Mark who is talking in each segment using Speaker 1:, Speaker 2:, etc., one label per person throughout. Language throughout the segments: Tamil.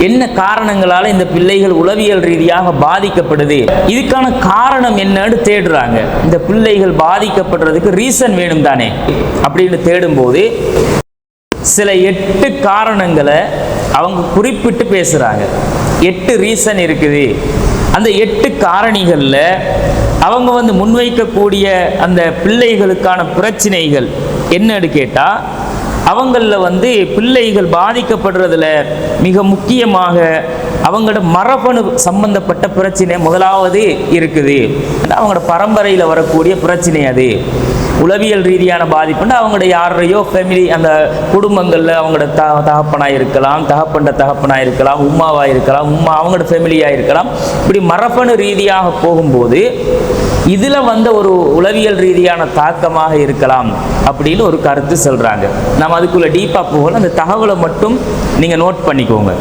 Speaker 1: என்ன காரணங்களால இந்த பிள்ளைகள் உளவியல் ரீதியாக பாதிக்கப்படுது, இதுக்கான காரணம் என்னன்னு தேடுறாங்க. இந்த பிள்ளைகள் பாதிக்கப்படுறதுக்கு ரீசன் வேணும் தானே அப்படின்னு தேடும்போது சில 8 காரணங்களை அவங்க குறிப்பிட்டு பேசுறாங்க. 8 ரீசன் இருக்குது. அந்த 8 காரணிகள்ல அவங்க முன்வைக்கக்கூடிய அந்த பிள்ளைகளுக்கான பிரச்சனைகள் என்னன்னு கேட்டா, அவங்கள பிள்ளைகள் பாதிக்கப்படுறதுல மிக முக்கியமாக அவங்களோட மரபணு சம்பந்தப்பட்ட பிரச்சனை முதலாவது இருக்குது. அவங்களோட பரம்பரையில் வரக்கூடிய பிரச்சனை. அது உளவியல் ரீதியான பாதிப்புன்னா அவங்களோட யாரையோ ஃபேமிலி, அந்த குடும்பங்களில் அவங்களோட தகப்பனாக இருக்கலாம், தகப்பனாக இருக்கலாம், உம்மாவாக இருக்கலாம், உம்மா அவங்களோட ஃபேமிலியாக இருக்கலாம். இப்படி மரபணு ரீதியாக போகும்போது இதில் ஒரு உளவியல் ரீதியான தாக்கமாக இருக்கலாம் அப்படின்னு ஒரு கருத்து சொல்கிறாங்க. நம்ம அதுக்குள்ளே டீப்பாக போகல, அந்த தகவலை மட்டும் நீங்கள் நோட் பண்ணிக்கோங்க.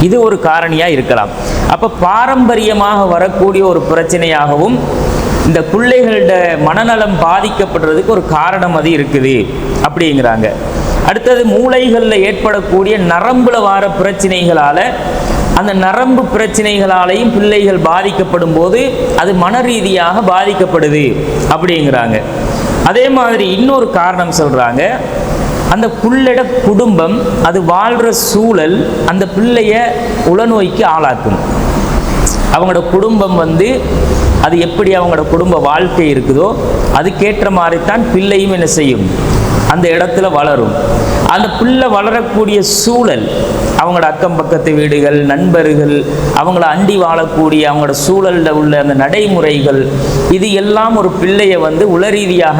Speaker 1: இது ஒரு காரணியாக இருக்கலாம். அப்போ பாரம்பரியமாக வரக்கூடிய ஒரு பிரச்சனையாகவும் இந்த பிள்ளைகளோட மனநலம் பாதிக்கப்படுறதுக்கு ஒரு காரணம் அது இருக்குது அப்படிங்கிறாங்க. அடுத்தது மூளைகளில் ஏற்படக்கூடிய நரம்புல வர பிரச்சனைகளால், அந்த நரம்பு பிரச்சனைகளாலையும் பிள்ளைகள் பாதிக்கப்படும் போது அது மன ரீதியாக பாதிக்கப்படுது அப்படிங்கிறாங்க. அதே மாதிரி இன்னொரு காரணம் சொல்கிறாங்க, அந்த பிள்ளையோட குடும்பம், அது வாழ்கிற சூழல் அந்த பிள்ளைய உளநோய்க்கு ஆளாக்கும். அவங்களோட குடும்பம் அது எப்படி அவங்களோட குடும்ப வாழ்க்கை இருக்குதோ அதுக்கேற்ற மாதிரி தான் பிள்ளையும் என்ன செய்யும், அந்த இடத்துல வளரும். அந்த பிள்ளை வளரக்கூடிய சூழல், அவங்களோட அக்கம் பக்கத்து வீடுகள், நண்பர்கள், அவங்கள அண்டி வாழக்கூடிய அவங்களோட சூழலில் உள்ள அந்த நடைமுறைகள், இது எல்லாம் ஒரு பிள்ளையை உளரீதியாக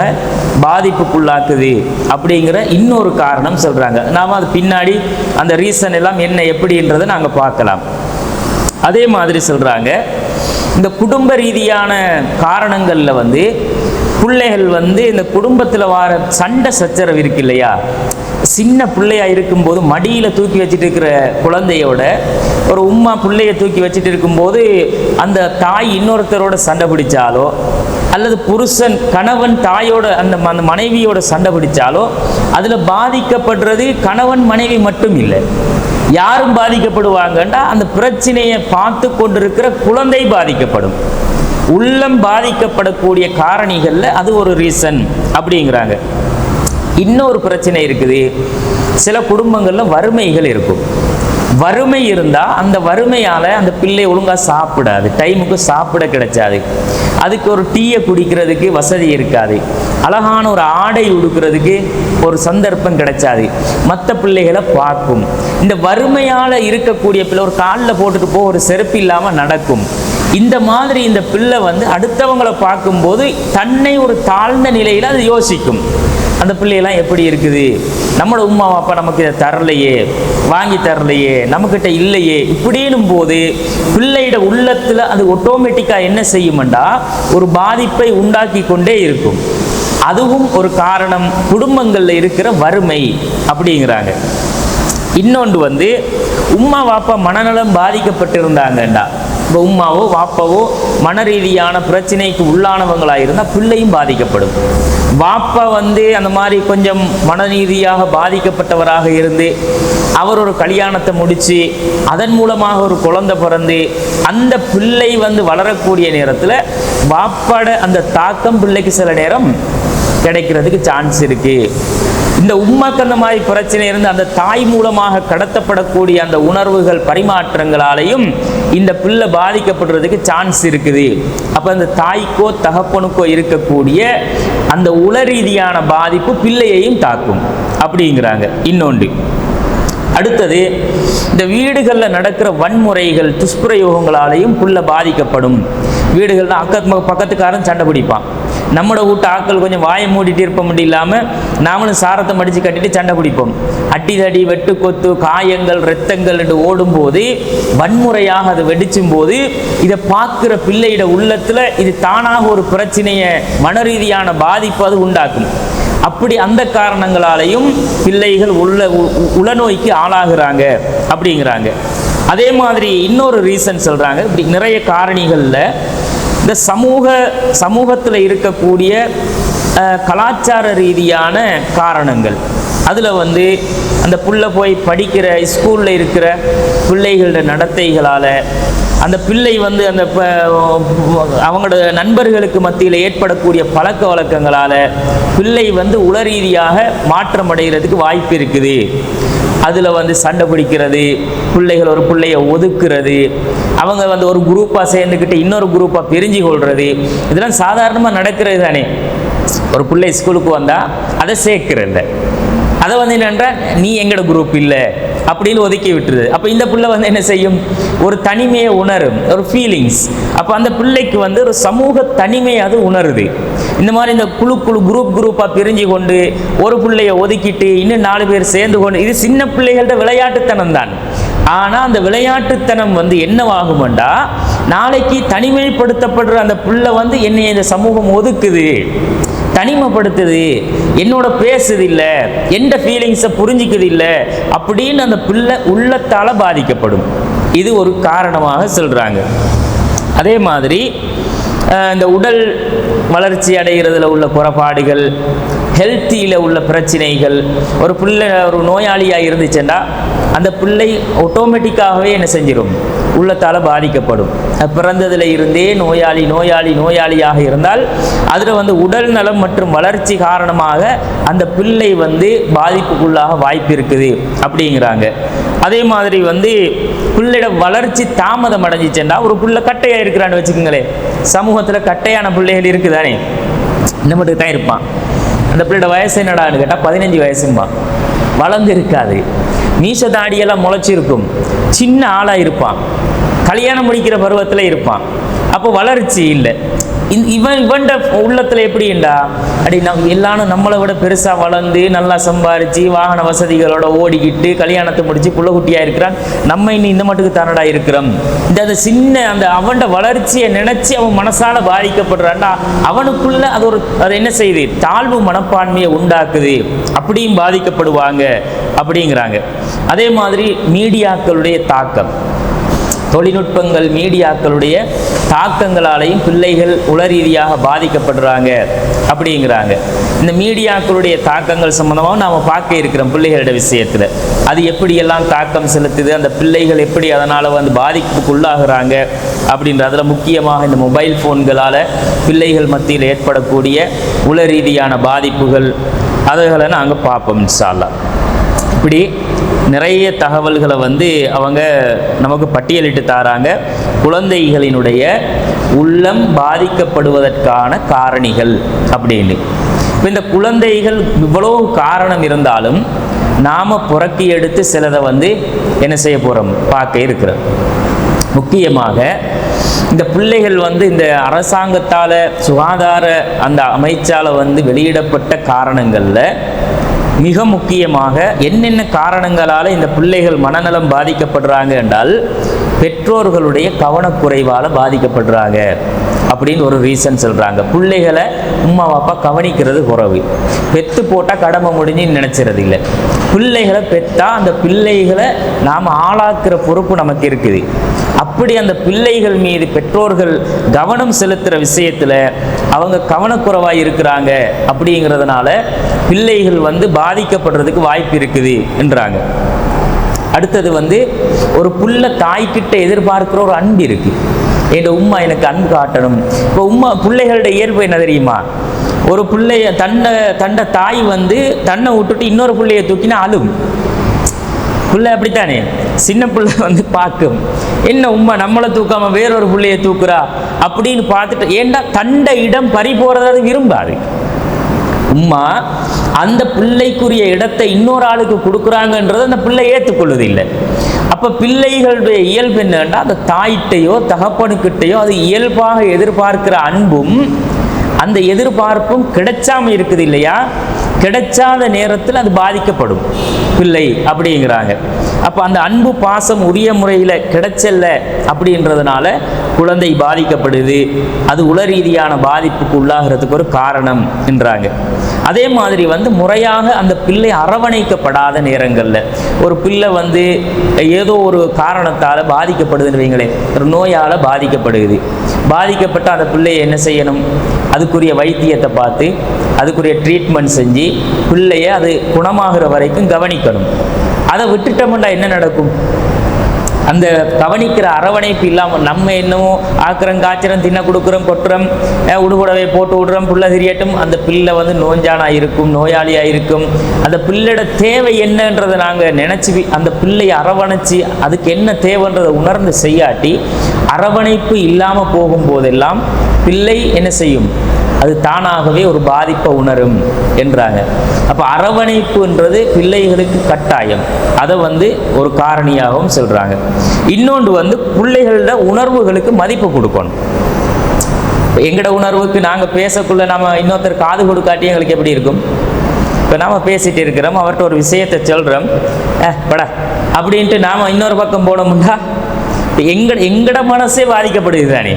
Speaker 1: பாதிப்புக்குள்ளாக்குது அப்படிங்கிற இன்னொரு காரணம் சொல்கிறாங்க. நாம் அது பின்னாடி அந்த ரீசன் எல்லாம் என்ன எப்படின்றதை நாங்கள் பார்க்கலாம். அதே மாதிரி சொல்கிறாங்க, இந்த குடும்ப ரீதியான காரணங்களில் பிள்ளைகள் இந்த குடும்பத்தில் வர சண்டை சச்சரவு இருக்கு இல்லையா, சின்ன பிள்ளையா இருக்கும்போது மடியில் தூக்கி வச்சுட்டு இருக்கிற குழந்தையோட ஒரு உம்மா பிள்ளைய தூக்கி வச்சுட்டு இருக்கும்போது அந்த தாய் இன்னொருத்தரோட சண்டை பிடிச்சாலோ, அல்லது புருஷன் கணவன் தாயோட அந்த மனைவியோட சண்டை பிடிச்சாலோ அதில் பாதிக்கப்படுறது கணவன் மனைவி மட்டும் இல்லை, யாரும் பாதிக்கப்படுவாங்கன்னா அந்த பிரச்சனையை பார்த்து கொண்டிருக்கிற குழந்தை பாதிக்கப்படும். உள்ளம் பாதிக்கப்படக்கூடிய காரணிகளில் அது ஒரு ரீசன் அப்படிங்கிறாங்க. இன்னொரு பிரச்சனை இருக்குது, சில குடும்பங்களில் வறுமைகள் இருக்கும். வறுமை இருந்தால் அந்த வறுமையால் அந்த பிள்ளை ஒழுங்காக சாப்பிடாது, டைமுக்கு சாப்பிட கிடைச்சாது, அதுக்கு ஒரு டீயை குடிக்கிறதுக்கு வசதி இருக்காது, அழகான ஒரு ஆடை உடுக்கிறதுக்கு ஒரு சந்தர்ப்பம் கிடைச்சாது, மற்ற பிள்ளைகளை பார்க்கும். இந்த வறுமையால் இருக்கக்கூடிய பிள்ளை ஒரு காலில் போட்டுட்டு போ, ஒரு செருப்பு இல்லாமல் நடக்கும். இந்த மாதிரி இந்த பிள்ளை அடுத்தவங்களை பார்க்கும்போது தன்னை ஒரு தாழ்ந்த நிலையில் அது யோசிக்கும். அந்த பிள்ளையெல்லாம் எப்படி இருக்குது, நம்மளோட உம்மா அப்பா நமக்கு இதை தரலையே, வாங்கி தரலையே, நம்மக்கிட்ட இல்லையே, இப்படின்னும் போது பிள்ளையோட உள்ளத்தில் அது ஆட்டோமேட்டிக்காக என்ன செய்யுமெண்டா ஒரு பாதிப்பை உண்டாக்கி கொண்டே இருக்கும். அதுவும் ஒரு காரணம், குடும்பங்களில் இருக்கிற வறுமை அப்படிங்கிறாங்க. இன்னொன்று உம்மா வாப்பா மனநலம் பாதிக்கப்பட்டிருந்தாங்கண்டா, இப்போ உம்மாவோ வாப்பாவோ மன ரீதியான பிரச்சனைக்கு உள்ளானவங்களாக இருந்தால் பிள்ளையும் பாதிக்கப்படும். வாப்பா அந்த மாதிரி கொஞ்சம் மனரீதியாக பாதிக்கப்பட்டவராக இருந்து அவர் ஒரு கல்யாணத்தை முடித்து அதன் மூலமாக ஒரு குழந்தை பிறந்து அந்த பிள்ளை வளரக்கூடிய நேரத்தில் வாப்பாட அந்த தாக்கம் பிள்ளைக்கு சில நேரம் கிடைக்கிறதுக்கு சான்ஸ் இருக்குது. இந்த உம்மாக்கு அந்த மாதிரி பிரச்சனை இருந்து அந்த தாய் மூலமாக கடத்தப்படக்கூடிய அந்த உணர்வுகள் பரிமாற்றங்களாலையும் இந்த பிள்ளை பாதிக்கப்படுறதுக்கு சான்ஸ் இருக்குது. அப்போ அந்த தாய்க்கோ தகப்பனுக்கோ இருக்கக்கூடிய அந்த உளரீதியான பாதிப்பு பிள்ளையையும் தாக்கும் அப்படிங்கிறாங்க. இன்னொன்று அடுத்தது, இந்த வீடுகளில் நடக்கிற வன்முறைகள் துஷ்பிரயோகங்களாலையும் பிள்ளை பாதிக்கப்படும். வீடுகளில் பக்கத்துக்காரன் சண்டை பிடிப்பான், நம்மளோட வீட்டு ஆட்கள் கொஞ்சம் வாயை மூடிட்டு இருப்ப முடியலாமல் நாமளும் சாரத்தை மடித்து கட்டிட்டு சண்டை பிடிப்போம். அடிதடி வெட்டு கொத்து காயங்கள் இரத்தங்கள் என்று ஓடும்போது வன்முறையாக அது வெடிச்சும் போது இதை பார்க்குற பிள்ளையிட உள்ளத்தில் இது தானாக ஒரு பிரச்சனையை மனரீதியான பாதிப்பு அது உண்டாக்கும். அப்படி அந்த காரணங்களாலையும் பிள்ளைகள் உளநோய்க்கு ஆளாகிறாங்க அப்படிங்கிறாங்க. அதே மாதிரி இன்னொரு ரீசன் சொல்கிறாங்க, இப்படி நிறைய காரணிகளில் இந்த சமூகத்தில் இருக்கக்கூடிய கலாச்சார ரீதியான காரணங்கள். அதில் வந்து அந்த புள்ள போய் படிக்கிற ஸ்கூலில் இருக்கிற பிள்ளைகளோட நடத்தைகளால், அந்த பிள்ளை வந்து அந்த அவங்களோட நண்பர்களுக்கு மத்தியில் ஏற்படக்கூடிய பழக்க வழக்கங்களால் பிள்ளை வந்து உள ரீதியாக மாற்றம் அடைகிறதுக்கு வாய்ப்பு இருக்குது. அதில் வந்து சண்டை பிடிக்கிறது, பிள்ளைகள் ஒரு பிள்ளையை ஒதுக்குறது, அவங்க வந்து ஒரு குரூப்பாக சேர்ந்துக்கிட்டு இன்னொரு குரூப்பாக பிரிஞ்சு கொள்வது, இதெல்லாம் சாதாரணமாக நடக்கிறது தானே. ஒரு பிள்ளை ஸ்கூலுக்கு வந்தால் அதை சேர்க்கிறல்ல, அதை வந்து என்னென்ற நீ எங்களோட குரூப் இல்லை அப்படின்னு ஒதுக்கி விட்டுருது. அப்போ இந்த பிள்ளை வந்து என்ன செய்யும், ஒரு தனிமையை உணரும், ஒரு ஃபீலிங்ஸ். அப்போ அந்த பிள்ளைக்கு வந்து ஒரு சமூக தனிமையை அது உணருது. இந்த மாதிரி இந்த குரூப்பாக பிரிஞ்சு கொண்டு ஒரு பிள்ளையை ஒதுக்கிட்டு இன்னும் 4 பேர் சேர்ந்து கொண்டு, இது சின்ன பிள்ளைகளோட விளையாட்டுத்தனம் தான். ஆனால் அந்த விளையாட்டுத்தனம் வந்து என்னவாகுமெண்டா, நாளைக்கு தனிமைப்படுத்தப்படுற அந்த பிள்ளை வந்து என்னை இந்த சமூகம் ஒதுக்குது, தனிமைப்படுத்துது, என்னோட பேசுது இல்லை, எந்த ஃபீலிங்ஸை புரிஞ்சிக்குது இல்லை அப்படின்னு அந்த பிள்ளை உள்ளத்தால் பாதிக்கப்படும். இது ஒரு காரணமாக சொல்கிறாங்க. அதே மாதிரி இந்த உடல் வளர்ச்சி அடைகிறதுல உள்ள குறைபாடுகள், ஹெல்த்தியில் உள்ள பிரச்சனைகள், ஒரு பிள்ளை ஒரு நோயாளியாக இருந்துச்சுன்னா அந்த பிள்ளை ஆட்டோமேட்டிக்காகவே என்ன செஞ்சிடும், உள்ளத்தால் பாதிக்கப்படும். பிறந்ததில் இருந்தே நோயாளியாக இருந்தால் அதில் வந்து உடல் நலம் மற்றும் வளர்ச்சி காரணமாக அந்த பிள்ளை வந்து பாதிப்புக்குள்ளாக வாய்ப்பு இருக்குது அப்படிங்கிறாங்க. அதே மாதிரி வந்து பிள்ளையோட வளர்ச்சி தாமதம் அடைஞ்சிச்சுன்னா, ஒரு பிள்ளை கட்டையாக இருக்கிறான்னு வச்சுக்கோங்களேன், சமூகத்தில் கட்டையான பிள்ளைகள் இருக்குதானே, இந்த மட்டும் தான் இருப்பான். அந்த பிள்ளையோட வயசு என்னடான்னு கேட்டால் 15 வயசும்பா, வளர்ந்து இருக்காது, மீச தாடியெல்லாம் முளைச்சிருக்கும், சின்ன ஆளாக இருப்பான், கல்யாணம் முடிக்கிற பருவத்தில் இருப்பான். அப்போ வளர்ச்சி இல்லை. இவன்ட உள்ளத்தில் எப்படிண்டா, அப்படி எல்லாரும் நம்மளை விட பெருசாக வளர்ந்து நல்லா சம்பாரித்து வாகன வசதிகளோட ஓடிக்கிட்டு கல்யாணத்தை முடித்து புள்ள குட்டியாக இருக்கிறான், நம்ம இன்னும் இந்த மட்டுக்கு தரடா இருக்கிறோம். அந்த சின்ன அந்த அவன்ட வளர்ச்சியை நினச்சி அவன் மனசால் பாதிக்கப்படுறான்டா, அவனுக்குள்ள அது என்ன செய்யுது, தாழ்வு மனப்பான்மையை உண்டாக்குது, அப்படியும் பாதிக்கப்படுவாங்க அப்படிங்கிறாங்க. அதே மாதிரி மீடியாக்களுடைய தாக்கம், தொழில்நுட்பங்கள் மீடியாக்களுடைய தாக்கங்களாலையும் பிள்ளைகள் உளரீதியாக பாதிக்கப்படுறாங்க அப்படிங்கிறாங்க. இந்த மீடியாக்களுடைய தாக்கங்கள் சம்பந்தமாக நாம் பார்க்க இருக்கிறோம் பிள்ளைகளோட விஷயத்தில். அது எப்படியெல்லாம் தாக்கம் செலுத்துது, அந்த பிள்ளைகள் எப்படி அதனால் வந்து பாதிப்புக்குள்ளாகிறாங்க அப்படின்றதுல முக்கியமாக இந்த மொபைல் ஃபோன்களால் பிள்ளைகள் மத்தியில் ஏற்படக்கூடிய உளரீதியான பாதிப்புகள் அதுகளை நாங்கள் பார்ப்போம் இன்ஷா அல்லாஹ். இப்படி நிறைய தகவல்களை வந்து அவங்க நமக்கு பட்டியலிட்டு தாராங்க. குழந்தைகளினுடைய உள்ளம் பாதிக்கப்படுவதற்கான காரணிகள் அப்படின்னு. இப்போ இந்த குழந்தைகள் இவ்வளோ காரணம் இருந்தாலும் நாம் புறக்கி எடுத்து சிலதை வந்து என்ன செய்ய போகிறோம், பார்க்க இருக்கிறோம். முக்கியமாக இந்த பிள்ளைகள் வந்து இந்த அரசாங்கத்தால் சுகாதார அந்த அமைச்சால் வந்து வெளியிடப்பட்ட காரணங்களில் மிக முக்கியமாக என்னென்ன காரணங்களால் இந்த பிள்ளைகள் மனநலம் பாதிக்கப்படுறாங்க என்றால், பெற்றோர்களுடைய கவனக்குறைவால் பாதிக்கப்படுறாங்க அப்படின்னு ஒரு ரீசன் சொல்கிறாங்க. பிள்ளைகளை உம்மா அப்பா கவனிக்கிறது குறைவு, பெற்று போட்டால் கடமை முடிஞ்சுன்னு நினச்சிறது இல்லை. பிள்ளைகளை பெற்றா அந்த பிள்ளைகளை நாம் ஆளாக்குற பொறுப்பு நமக்கு இருக்குது. அப்படி அந்த பிள்ளைகள் மீது பெற்றோர்கள் கவனம் செலுத்துகிற விஷயத்தில் அவங்க கவனக்குறைவாக இருக்கிறாங்க. அப்படிங்கிறதுனால பிள்ளைகள் வந்து பாதிக்கப்படுறதுக்கு வாய்ப்பு இருக்குது என்றாங்க. அடுத்தது வந்து ஒரு புள்ள தாய்கிட்ட எதிர்பார்க்கிற ஒரு அன்பு இருக்குது. என் உம்மா எனக்கு அன்பு காட்டணும். இப்போ பிள்ளைகளோட இயல்பு என்ன தெரியுமா, ஒரு பிள்ளைய தன்னை தாய் வந்து தன்னை விட்டுட்டு இன்னொரு பிள்ளையை தூக்கினா அழும். பிள்ளை அப்படித்தானே, சின்ன பிள்ளை வந்து பார்க்கும், என்ன உம்மா நம்மளை தூக்காம வேறொரு பிள்ளையை தூக்குறா அப்படின்னு பார்த்துட்டு, ஏண்டா தண்டை இடம் பறி போறதை விரும்பாது. உம்மா அந்த பிள்ளைக்குரிய இடத்தை இன்னொரு ஆளுக்கு கொடுக்குறாங்கன்றதை அந்த பிள்ளை ஏற்றுக்கொள்வது இல்லை. அப்போ பிள்ளைகளுடைய இயல்பு என்னன்னா, அந்த தாயிட்டையோ தகப்பனுக்கிட்டையோ அது இயல்பாக எதிர்பார்க்கிற அன்பும் அந்த எதிர்பார்ப்பும் கிடைச்சாம இருக்குது இல்லையா, கிடைச்சாத நேரத்தில் அது பாதிக்கப்படும் பிள்ளை அப்படிங்கிறாங்க. அப்போ அந்த அன்பு பாசம் உரிய முறையில் கிடைச்சல்ல அப்படின்றதுனால குழந்தை பாதிக்கப்படுது. அது உளரீதியான பாதிப்புக்கு உள்ளாகிறதுக்கு ஒரு காரணம் என்றாங்க. அதே மாதிரி வந்து முறையாக அந்த பிள்ளை அரவணைக்கப்படாத நேரங்களில் ஒரு பிள்ளை வந்து ஏதோ ஒரு காரணத்தால் பாதிக்கப்படுதுன்னு வைங்களேன், ஒரு நோயால் பாதிக்கப்படுது. பாதிக்கப்பட்ட அந்த பிள்ளையை என்ன செய்யணும்? அதுக்குரிய வைத்தியத்தை பார்த்து அதுக்குரிய ட்ரீட்மெண்ட் செஞ்சு பிள்ளைய அது குணமாகிற வரைக்கும் கவனிக்கணும். அதை விட்டுட்டோம்னா என்ன நடக்கும்? அந்த கவனிக்கிற அரவணைப்பு இல்லாமல் நம்ம என்னமோ ஆக்கிரம் காய்ச்சரம் தின்ன கொடுக்குறோம், கொட்டுறோம், உடுகுடவை போட்டு விடுறோம், பிள்ளை தெரியட்டும், அந்த பிள்ளை வந்து நோஞ்சானாக இருக்கும், நோயாளியாக இருக்கும். அந்த பிள்ளையோட தேவை என்னன்றதை நாங்கள் நினச்சி அந்த பிள்ளையை அரவணைச்சி அதுக்கு என்ன தேவைன்றதை உணர்ந்து செய்யாட்டி அரவணைப்பு இல்லாமல் போகும்போதெல்லாம் பிள்ளை என்ன செய்யும்? அது தானாகவே ஒரு பாதிப்பை உணரும் என்றாங்க. அப்போ அரவணைப்புன்றது பிள்ளைகளுக்கு கட்டாயம். அதை வந்து ஒரு காரணியாகவும் சொல்கிறாங்க. இன்னொன்று வந்து பிள்ளைகளோட உணர்வுகளுக்கு மதிப்பு கொடுக்கணும். எங்களோட உணர்வுக்கு நாங்கள் பேசக்குள்ள நம்ம இன்னொருத்தர் காது கொடுக்காட்டி எங்களுக்கு எப்படி இருக்கும்? இப்போ நாம் பேசிகிட்டு இருக்கிறோம், அவர்கிட்ட ஒரு விஷயத்தை சொல்கிறோம், படா அப்படின்ட்டு நாம் இன்னொரு பக்கம் போனோம்னா எங்கட மனசே பாதிக்கப்படுது தானே.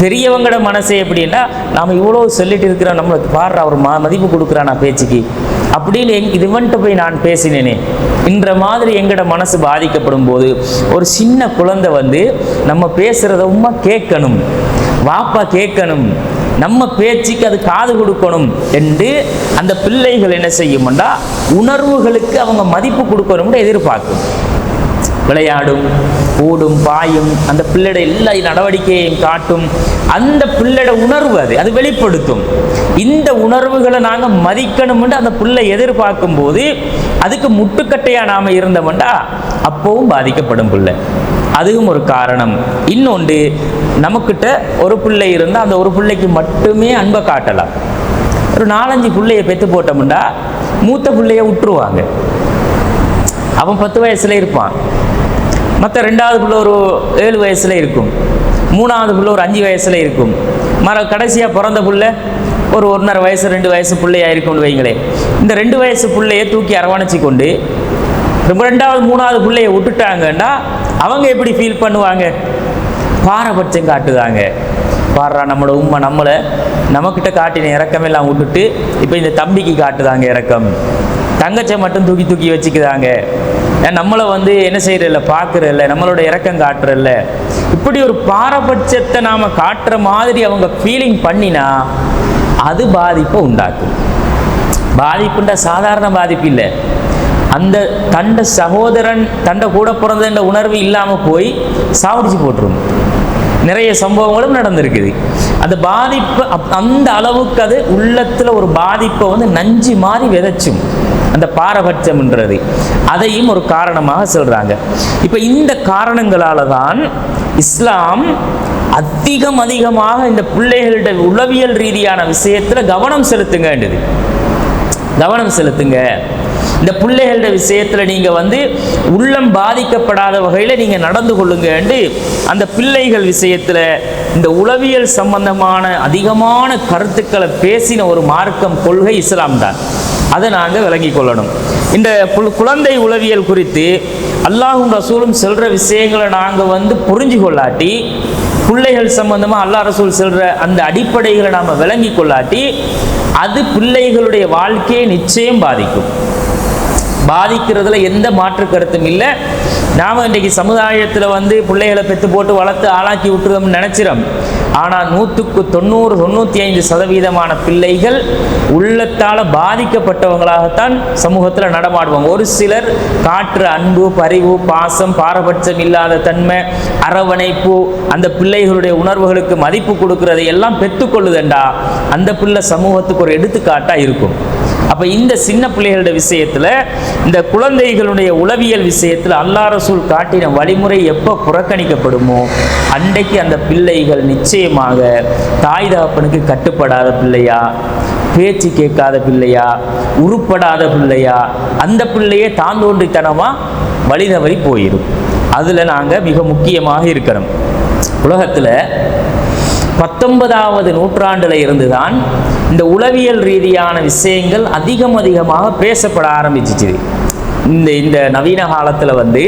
Speaker 1: பெரியவங்களோட மனசே எப்படின்னா, நாம் இவ்வளோ சொல்லிட்டு இருக்கிறோம், நம்மளுக்கு பாடுற அவர் மதிப்பு கொடுக்குறான் நான் பேச்சுக்கு அப்படின்னு இதுவன்ட்டு போய் நான் பேசினேனே என்ற மாதிரி எங்களோட மனசு பாதிக்கப்படும் போது ஒரு சின்ன குழந்தை வந்து நம்ம பேசுகிறத உம்மா கேட்கணும், வாப்பா கேட்கணும், நம்ம பேச்சுக்கு அது காது கொடுக்கணும் என்று அந்த பிள்ளைகள் என்ன செய்யும்னா உணர்வுகளுக்கு அவங்க மதிப்பு கொடுக்கணும்னு எதிர்பார்க்கும். விளையாடும், ஓடும், பாயும், அந்த பிள்ளையோட எல்லா நடவடிக்கையையும் காட்டும். அந்த பிள்ளையோட உணர்வு அது வெளிப்படுத்தும். இந்த உணர்வுகளை நாங்கள் மதிக்கணும்னு அந்த பிள்ளை எதிர்பார்க்கும் போது அதுக்கு முட்டுக்கட்டையாக நாம் இருந்தோம்னா அப்போவும் பாதிக்கப்படும் பிள்ளை. அதுவும் ஒரு காரணம். இன்னொன்று, நமக்கிட்ட ஒரு பிள்ளை இருந்தால் அந்த ஒரு பிள்ளைக்கு மட்டுமே அன்பை காட்டலாம். ஒரு 4-5 பிள்ளையை பெற்று போட்டோம்னா மூத்த பிள்ளைய விட்டுருவாங்க. அவன் 10 வயசுல இருப்பான், மற்ற 2வது பிள்ளை ஒரு 7 வயசுல இருக்கும், 3வது பிள்ளை ஒரு 5 வயசுல இருக்கும், கடைசியாக பிறந்த பிள்ளை ஒரு 1.5 வயசு 2 வயசு பிள்ளையா இருக்கும்னு வைங்களேன். இந்த 2 வயசு பிள்ளையை தூக்கி அரவணைச்சி கொண்டு 2வது 3வது பிள்ளையை விட்டுட்டாங்கன்னா அவங்க எப்படி ஃபீல் பண்ணுவாங்க? பாரபட்சம் காட்டுதாங்க. பாடுறா நம்மளோட உண்மை நம்மக்கிட்ட காட்டின இறக்கமெல்லாம் விட்டுட்டு இப்போ இந்த தம்பிக்கு காட்டுதாங்க இறக்கம். தங்கச்சை மட்டும் தூக்கி தூக்கி வச்சுக்குதாங்க. நம்மளை வந்து என்ன செய்யறதில்ல, பார்க்குறதில்ல, நம்மளோட இறக்கம் காட்டுறதில்ல. இப்படி ஒரு பாரபட்சத்தை நாம் காட்டுற மாதிரி அவங்க ஃபீலிங் பண்ணினா அது பாதிப்பை உண்டாக்கும். பாதிப்புன்ற சாதாரண பாதிப்பு இல்லை, அந்த தண்ட சகோதரன் தண்ட கூட பிறந்த உணர்வு இல்லாமல் போய் சாவடிச்சு போட்டுரும். நிறைய சம்பவங்களும் நடந்திருக்குது. அந்த பாதிப்பு அந்த அளவுக்கு அது உள்ளத்தில் ஒரு பாதிப்பை வந்து நஞ்சு மாதிரி விதைச்சும் அந்த பாரபட்சம்ன்றது. அதையும் ஒரு காரணமாக சொல்றாங்க. இப்போ இந்த காரணங்களால தான் இஸ்லாம் அதிகமாக இந்த பிள்ளைகளுடைய உளவியல் ரீதியான விஷயத்தில் கவனம் செலுத்துங்கன்றது. கவனம் செலுத்துங்க, இந்த பிள்ளைகளோட விஷயத்தில் நீங்கள் வந்து உள்ளம் பாதிக்கப்படாத வகையில் நீங்கள் நடந்து கொள்ளுங்கன்னு அந்த பிள்ளைகள் விஷயத்தில் இந்த உளவியல் சம்பந்தமான அதிகமான கருத்துக்களை பேசின ஒரு மார்க்கம் கொள்கை இஸ்லாம் தான். அதை நாங்கள் விளங்கி கொள்ளணும். இந்த குழந்தை உளவியல் குறித்து அல்லாஹும் ரசூலும் செல்ற விஷயங்களை நாங்கள் வந்து புரிஞ்சு கொள்ளாட்டி, பிள்ளைகள் சம்பந்தமாக அல்லாஹ் ரசூல் செல்ற அந்த அடிப்படைகளை நாம் விளங்கி கொள்ளாட்டி அது பிள்ளைகளுடைய வாழ்க்கையை நிச்சயம் பாதிக்கும். பாதிக்கிறதுல எந்த மாற்று கருத்தும் இல்லை. நாம் இன்றைக்கு சமுதாயத்தில் வந்து பிள்ளைகளை பெற்று போட்டு வளர்த்து ஆளாக்கி விட்டுருவோம்னு நினச்சிடும். ஆனால் 100க்கு 90-95% பிள்ளைகள் உள்ளத்தால் பாதிக்கப்பட்டவங்களாகத்தான் சமூகத்தில் நடமாடுவாங்க. ஒரு சிலர் காற்று அன்பு, பரிவு, பாசம், பாரபட்சம் இல்லாத தன்மை, அரவணைப்பு, அந்த பிள்ளைகளுடைய உணர்வுகளுக்கு மதிப்பு கொடுக்கறதை எல்லாம் பெற்றுக்கொள்ளுதண்டா அந்த பிள்ளை சமூகத்துக்கு ஒரு எடுத்துக்காட்டாக இருக்கும். அப்போ இந்த சின்ன பிள்ளைகளுடைய விஷயத்தில், இந்த குழந்தைகளுடைய உளவியல் விஷயத்தில் அல்லாஹ் ரசூல் காட்டின வழிமுறை எப்போ புறக்கணிக்கப்படுமோ அன்றைக்கு அந்த பிள்ளைகள் நிச்சயமாக தாய் தகப்பனுக்கு கட்டுப்படாத பிள்ளையா, பேச்சு கேட்காத பிள்ளையா, உருப்படாத பிள்ளையா, அந்த பிள்ளையே தாந்தோன்றித்தனமாக வழி தவறி போயிடும். அதில் நாங்கள் மிக முக்கியமாக இருக்கிறோம். உலகத்தில் 19வது நூற்றாண்டில் இருந்துதான் இந்த உளவியல் ரீதியான விஷயங்கள் அதிகமாக பேசப்பட ஆரம்பிச்சிச்சு. இந்த நவீன காலத்தில் வந்து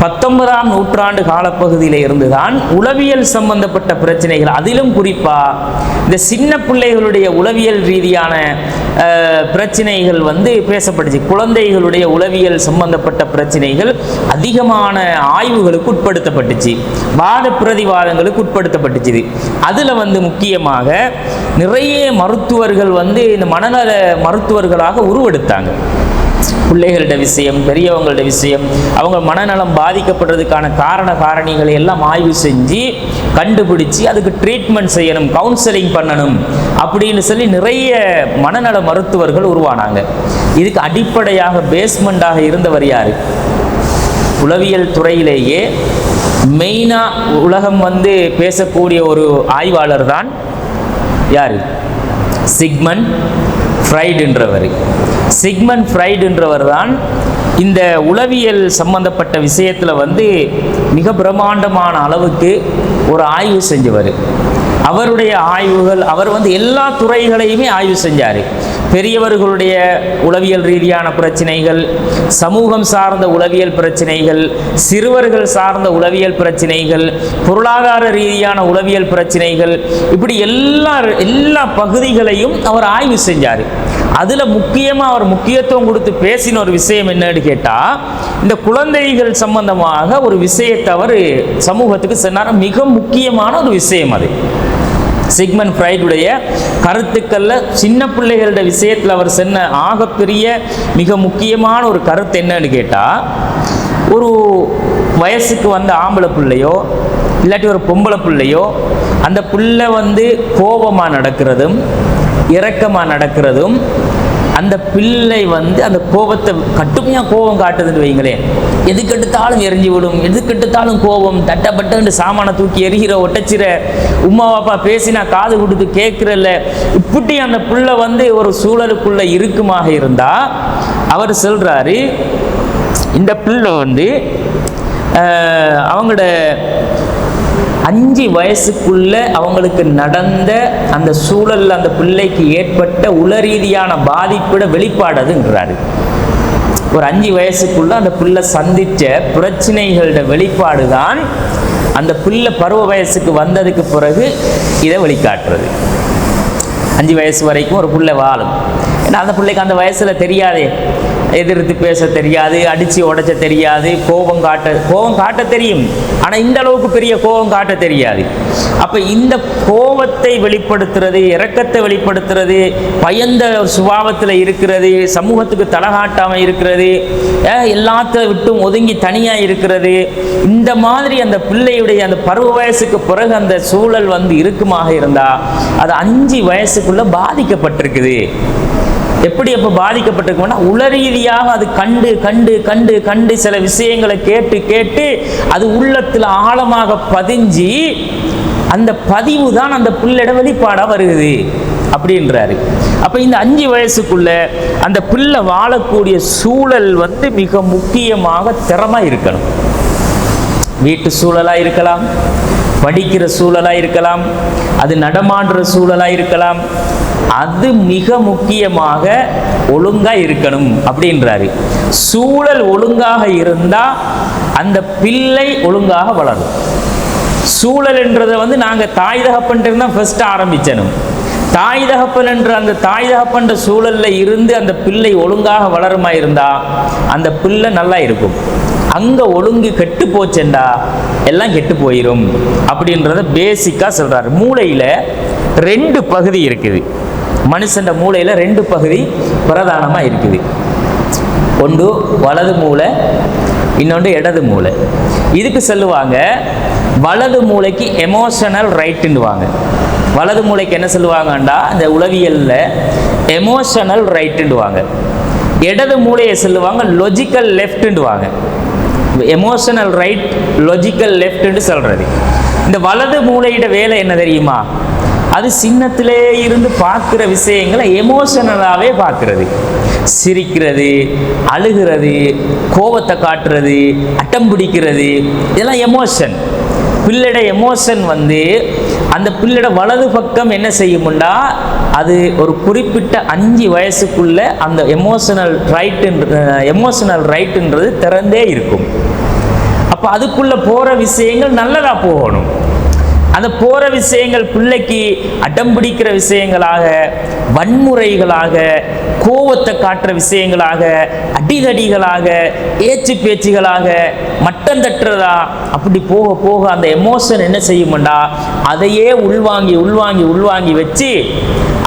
Speaker 1: 19ஆம் நூற்றாண்டு காலப்பகுதியில் இருந்துதான் உளவியல் சம்பந்தப்பட்ட பிரச்சனைகள், அதிலும் குறிப்பா இந்த சின்ன பிள்ளைகளுடைய உளவியல் ரீதியான பிரச்சனைகள் பேசப்பட்டுச்சு. குழந்தைகளுடைய உளவியல் சம்பந்தப்பட்ட பிரச்சனைகள் அதிகமான ஆய்வுகளுக்கு உட்படுத்தப்பட்டுச்சு, வாத பிரதிவாதங்களுக்கு உட்படுத்தப்பட்டுச்சு. அதுல முக்கியமாக நிறைய மருத்துவர்கள் இந்த மனநல மருத்துவர்களாக உருவெடுத்தாங்க. பிள்ளைகளோட விஷயம், பெரியவங்களோட விஷயம், அவங்க மனநலம் பாதிக்கப்படுறதுக்கான காரணிகளை எல்லாம் ஆய்வு செஞ்சு கண்டுபிடிச்சு அதுக்கு ட்ரீட்மெண்ட் செய்யணும், கவுன்சிலிங் பண்ணணும் அப்படின்னு சொல்லி நிறைய மனநல மருத்துவர்கள் உருவானாங்க. இதுக்கு அடிப்படையாக பேஸ்மெண்டாக இருந்தவர் யாரு? உளவியல் துறையிலேயே மெயினா உலகம் பேசக்கூடிய ஒரு ஆய்வாளர் தான் யாரு? சிக்மண்ட் ஃப்ரைட் என்றவர். சிக்மண்ட் ஃப்ரைட் என்றவர் தான் இந்த உளவியல் சம்பந்தப்பட்ட விஷயத்தில் மிக பிரம்மாண்டமான அளவுக்கு ஒரு ஆய்வு செஞ்சவர். அவருடைய ஆய்வுகள், அவர் எல்லா துறைகளையுமே ஆய்வு செஞ்சார். பெரியவர்களுடைய உளவியல் ரீதியான பிரச்சனைகள், சமூகம் சார்ந்த உளவியல் பிரச்சனைகள், சிறுவர்கள் சார்ந்த உளவியல் பிரச்சனைகள், பொருளாதார ரீதியான உளவியல் பிரச்சனைகள், இப்படி எல்லா பகுதிகளையும் அவர் ஆய்வு செஞ்சார். அதுல முக்கியமா அவர் முக்கியத்துவம் கொடுத்து பேசின ஒரு விஷயம் என்னன்னு கேட்டா, இந்த குழந்தைகள் சம்பந்தமாக ஒரு விஷயத்தை அவர் சமூகத்துக்கு சொன்னார். மிக முக்கியமான ஒரு விஷயம் அது. சிக்மண்ட் ஃப்ரைடுடைய கருத்துக்கள்ல சின்ன பிள்ளைகளோட விஷயத்தில் அவர் சொன்ன ஆகப்பெரிய மிக முக்கியமான ஒரு கருத்து என்னன்னு கேட்டா, ஒரு வயசுக்கு ஆம்பளை பிள்ளையோ இல்லாட்டி ஒரு பொம்பளை பிள்ளையோ அந்த பிள்ளை கோபமா நடக்கிறதும் இரக்கமாக நடக்கிறதும், அந்த பிள்ளை அந்த கோபத்தை கட்டுமையாக கோபம் காட்டுதுன்னு வைங்களேன், எதுக்கெடுத்தாலும் எரிஞ்சு விடும், எதுக்கெடுத்தாலும் கோபம், தட்டப்பட்டு சாமானை தூக்கி எரிகிற, ஒட்டச்சிற, உமா பாப்பா பேசினா காது கொடுத்து கேட்குறல்ல, இப்படி அந்த பிள்ளை ஒரு சூழலுக்குள்ள இருக்குமாக இருந்தா, அவர் சொல்றாரு இந்த பிள்ளை அவங்களோட 5 வயசுக்குள்ள அவங்களுக்கு நடந்த அந்த சூழல்ல அந்த பிள்ளைக்கு ஏற்பட்ட உளரீதியான பாதிப்பிட வெளிப்பாடுங்கிறாரு. ஒரு 5 வயசுக்குள்ள அந்த பிள்ளை சந்திச்ச பிரச்சனைகளோட வெளிப்பாடு தான் அந்த பிள்ளை பருவ வயசுக்கு வந்ததுக்கு பிறகு இதை வெளிக்காட்டுறது. 5 வயசு வரைக்கும் ஒரு பிள்ளை வாழும். ஏன்னா அந்த பிள்ளைக்கு அந்த வயசுல தெரியாதே, எதிர்த்து பேச தெரியாது, அடிச்சு உடைச்ச தெரியாது, கோபம் காட்ட தெரியும், ஆனா இந்த அளவுக்கு பெரிய கோபம் காட்ட தெரியாது. அப்ப இந்த கோபத்தை வெளிப்படுத்துறது, இரக்கத்தை வெளிப்படுத்துறது, பயந்த சுபாவத்தில் இருக்கிறது, சமூகத்துக்கு தலகாட்டாம இருக்கிறது, எல்லாத்த விட்டும் ஒதுங்கி தனியா இருக்கிறது, இந்த மாதிரி அந்த பிள்ளையுடைய அந்த பருவ வயசுக்கு பிறகு அந்த சூழல் இருக்குமாக இருந்தா அது 5 வயசுக்குள்ள பாதிக்கப்பட்டிருக்குது. எப்படி அப்போ பாதிக்கப்பட்டிருக்குன்னா, உளரீதியாக அது கண்டு கண்டு கண்டு கண்டு சில விஷயங்களை கேட்டு கேட்டு அது உள்ளத்தில் ஆழமாக பதிஞ்சு அந்த பதிவு தான் அந்த பிள்ளையோட வெளிப்பாடாக வருகிறது அப்படின்றாரு. அப்போ இந்த 5 வயசுக்குள்ள அந்த பிள்ளை வாழக்கூடிய சூழல் மிக முக்கியமாக திறமா இருக்கணும். வீட்டு சூழலாக இருக்கலாம், படிக்கிற சூழலாக இருக்கலாம், அது நடமாடுற சூழலாக இருக்கலாம், அது மிக முக்கியமாக ஒழுங்கா இருக்கணும் அப்படின்றாரு. சூழல் ஒழுங்காக இருந்தா அந்த பிள்ளை ஒழுங்காக வளரும். சூழல் என்றதை நாங்க தாய் தகப்பன் தான் ஃபர்ஸ்ட் ஆரம்பிச்சணும். தாய் தகப்பன் என்ற அந்த தாய் தகப்பன்ற சூழல்ல இருந்து அந்த பிள்ளை ஒழுங்காக வளருமா இருந்தா அந்த பிள்ளை நல்லா இருக்கும். அங்க ஒழுங்கு கெட்டு போச்சேண்டா எல்லாம் கெட்டு போயிடும் அப்படின்றத பேசிக்கா சொல்றாரு. மூளையில 2 பகுதி இருக்குது. மனுஷன் மூளையில 2 பகுதி பிரதானமா இருக்குது. ஒன்று வலது மூளை, இன்னொன்று இடது மூளை. இதுக்கு சொல்லுவாங்க வலது மூளைக்கு எமோஷனல் ரைட்டுன்னுவாங்க. வலது மூளைக்கு என்ன சொல்லுவாங்கண்டா இந்த உளவியல்ல எமோஷனல் ரைட்டுன்னுவாங்க. இடது மூளையை சொல்லுவாங்க லொஜிக்கல் லெஃப்ட்ன்னுவாங்க. எமோஷனல் ரைட், லொஜிக்கல் லெஃப்ட்னு சொல்றது. இந்த வலது மூளையிட வேலை என்ன தெரியுமா? அது சின்னத்திலே இருந்து பார்க்குற விஷயங்களை எமோஷனலாகவே பார்க்கறது. சிரிக்கிறது, அழுகிறது, கோபத்தை காட்டுறது, அட்டம் பிடிக்கிறது, இதெல்லாம் எமோஷன். பிள்ளைட எமோஷன் அந்த பிள்ளைட வலது பக்கம் என்ன செய்யும்னா அது ஒரு குறிப்பிட்ட 5 வயசுக்குள்ள அந்த எமோஷனல் ரைட்டுன்றது திறந்தே இருக்கும். அப்போ அதுக்குள்ள போற விஷயங்கள் நல்லதா போகணும். அந்த போற விஷயங்கள் பிள்ளைக்கு அடம்பிடிக்கிற விஷயங்களாக, வன்முறைகளாக, கோவத்தை காட்டுற விஷயங்களாக, அடிதடிகளாக, ஏச்சு பேச்சுகளாக, மட்டம் தட்டுறதா, அப்படி போக போக அந்த எமோஷன் என்ன செய்யும்டா, அதையே உள்வாங்கி உள்வாங்கி உள்வாங்கி வச்சு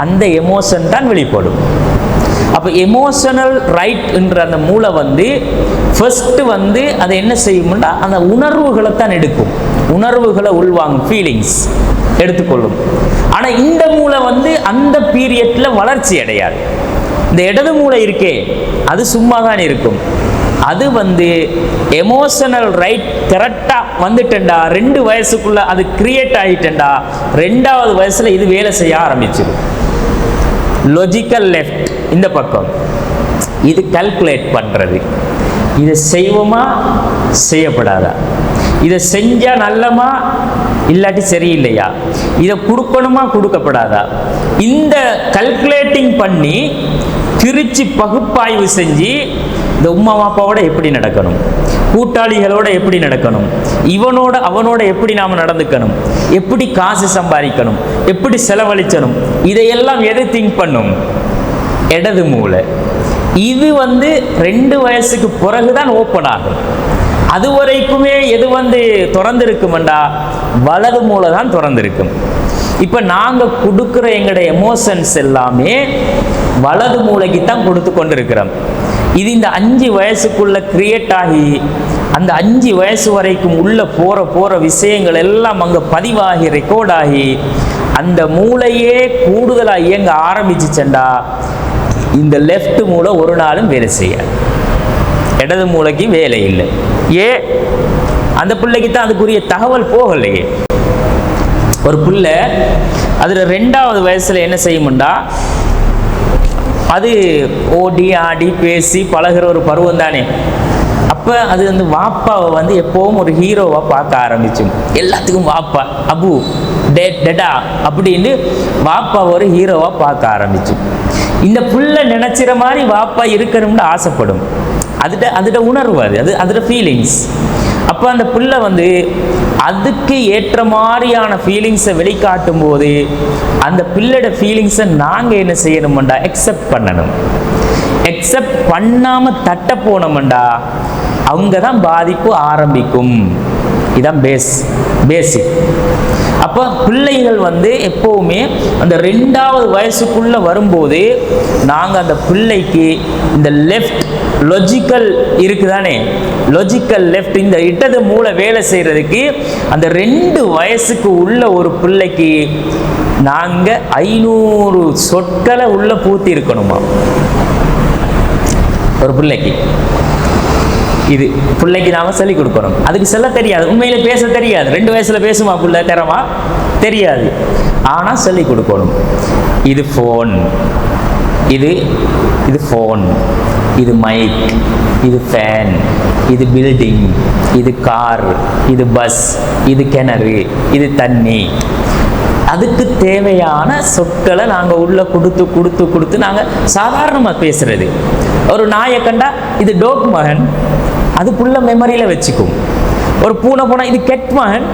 Speaker 1: அந்த எமோஷன் தான் வெளிப்படும். அப்போ எமோஷனல் ரைட் என்ற அந்த மூளை வந்து ஃபர்ஸ்ட் வந்து அதை என்ன செய்யும்னா அந்த உணர்வுகளை தான் எடுக்கும், உணர்வுகளை உள்வாங்கும், ஃபீலிங்ஸ் எடுத்துக்கொள்ளும். ஆனால் இந்த மூளை வந்து அந்த பீரியட்ல வளர்ச்சி அடையாது. இந்த இடது மூளை இருக்கே அது சும்மா தான் இருக்கும். அது வந்து எமோஷனல் ரைட் கரெக்டா வந்துட்டா 2 வயசுக்குள்ள அது கிரியேட் ஆகிட்டா 2வது வயசுல இது வேலை செய்ய ஆரம்பிச்சிடும். லாஜிக்கல் லெஃப்ட் இந்த பக்கம் இது கால்குலேட் பண்றது, இதை செய்வோமா செய்யப்படாதா, இதை செஞ்சா நல்லமா இல்லாட்டி சரியில்லையா, இதை கொடுக்கணுமா கொடுக்கப்படாதா, இந்த கால்குலேட்டிங் பண்ணி பிரிச்சு பகுப்பாய்வு செஞ்சு இந்த உம்மா அப்பாவோட எப்படி நடக்கணும், கூட்டாளிகளோட எப்படி நடக்கணும், இவனோட அவனோட எப்படி நாம நடந்துக்கணும், எப்படி காசு சம்பாதிக்கணும், எப்படி செலவழிக்கணும், இதையெல்லாம் எது திங்க் பண்ணும், இடது மூளை. இது வந்து 2 வயசுக்கு பிறகுதான் ஓப்பன் ஆகும். அது வரைக்குமே எது வந்து திறந்திருக்கும்டா, வலது மூளை தான் திறந்திருக்கும். இப்ப நாங்க கொடுக்குற எங்களுடைய எமோஷன்ஸ் எல்லாமே வலது மூளைக்கு தான் கொடுத்து கொண்டிருக்கிறோம். இது இந்த 5 வயசுக்குள்ள கிரியேட் ஆகி அந்த 5 வயசு வரைக்கும் உள்ள போற விஷயங்கள் எல்லாம் அங்க பதிவாகி ரெக்கார்ட் ஆகி அந்த மூளையே கூடுதலா இயங்க ஆரம்பிச்சுச்சண்டா இந்த லெஃப்ட் மூளை ஒரு நாளும் வேலை செய்ய, இடது மூளைக்கு வேலை இல்லை. அந்த பிள்ளைக்கு தான் அதுக்குரிய தகவல் போகலையே. ஒரு பிள்ளை அதுல 2வது வயசுல என்ன செய்யும்டா, அது ஓடி ஆடி பேசி பழகிற ஒரு பருவம் தானே. அப்போ அது வந்து வாப்பாவை வந்து எப்பவும் ஒரு ஹீரோவா பார்க்க ஆரம்பிச்சும். எல்லாத்துக்கும் வாப்பா அபு டெடா அப்படின்னு வாப்பாவை ஒரு ஹீரோவா பார்க்க ஆரம்பிச்சும். இந்த புள்ள நினைச்சிற மாதிரி வாப்பா இருக்கணும்னு ஆசைப்படும். அதோட உணர்வு, அதோட ஃபீலிங்ஸ். அப்போ அந்த புள்ள வந்து அதுக்கு ஏற்ற மாதிரியான ஃபீலிங்ஸை வெளிக்காட்டும் போது அந்த பிள்ளையோட ஃபீலிங்ஸை நாங்கள் என்ன செய்யணும்டா, அக்செப்ட் பண்ணணும். அக்செப்ட் பண்ணாமல் தட்ட போனோம்டா அவங்க தான் பாதிப்பு ஆரம்பிக்கும். இதான் பேசிக். அப்போ பிள்ளைகள் வந்து எப்பவுமே அந்த 2வது வயசுக்குள்ள வரும்போது நாங்கள் அந்த பிள்ளைக்கு இந்த லெஃப்ட் லாஜிக்கல் இருக்குதானே, லாஜிக்கல் லெஃப்ட் இந்த இடது மூளை வேலை செய்யறதுக்கு அந்த 2 வயசுக்கு உள்ள ஒரு பிள்ளைக்கு நாங்கள் 500 சொற்களை உள்ள பூத்தி இருக்கணுமா ஒரு பிள்ளைக்கு. இது பிள்ளைக்கு நாம சொல்லிக் கொடுக்கணும். அதுக்கு சொல்ல தெரியாது, உண்மையில பேச தெரியாது. 2 வயசுல பேசுமா பிள்ளை, தரமா தெரியாது. ஆனா சொல்லிக் கொடுக்கணும். இது ஃபோன், இது ஃபோன், இது மைக், இது ஃபேன், இது பில்டிங், இது கார், இது பஸ், இது கிணறு, இது தண்ணி. அதுக்கு தேவையான சொற்களை நாங்கள் உள்ள கொடுத்து நாங்கள் சாதாரணமாக பேசுறது. ஒரு நாயை கண்டா இது டோக் மகன், அது புள்ள மெமரியில் வச்சுக்கும். ஒரு பூனை போனால் இது கெட் மகன்,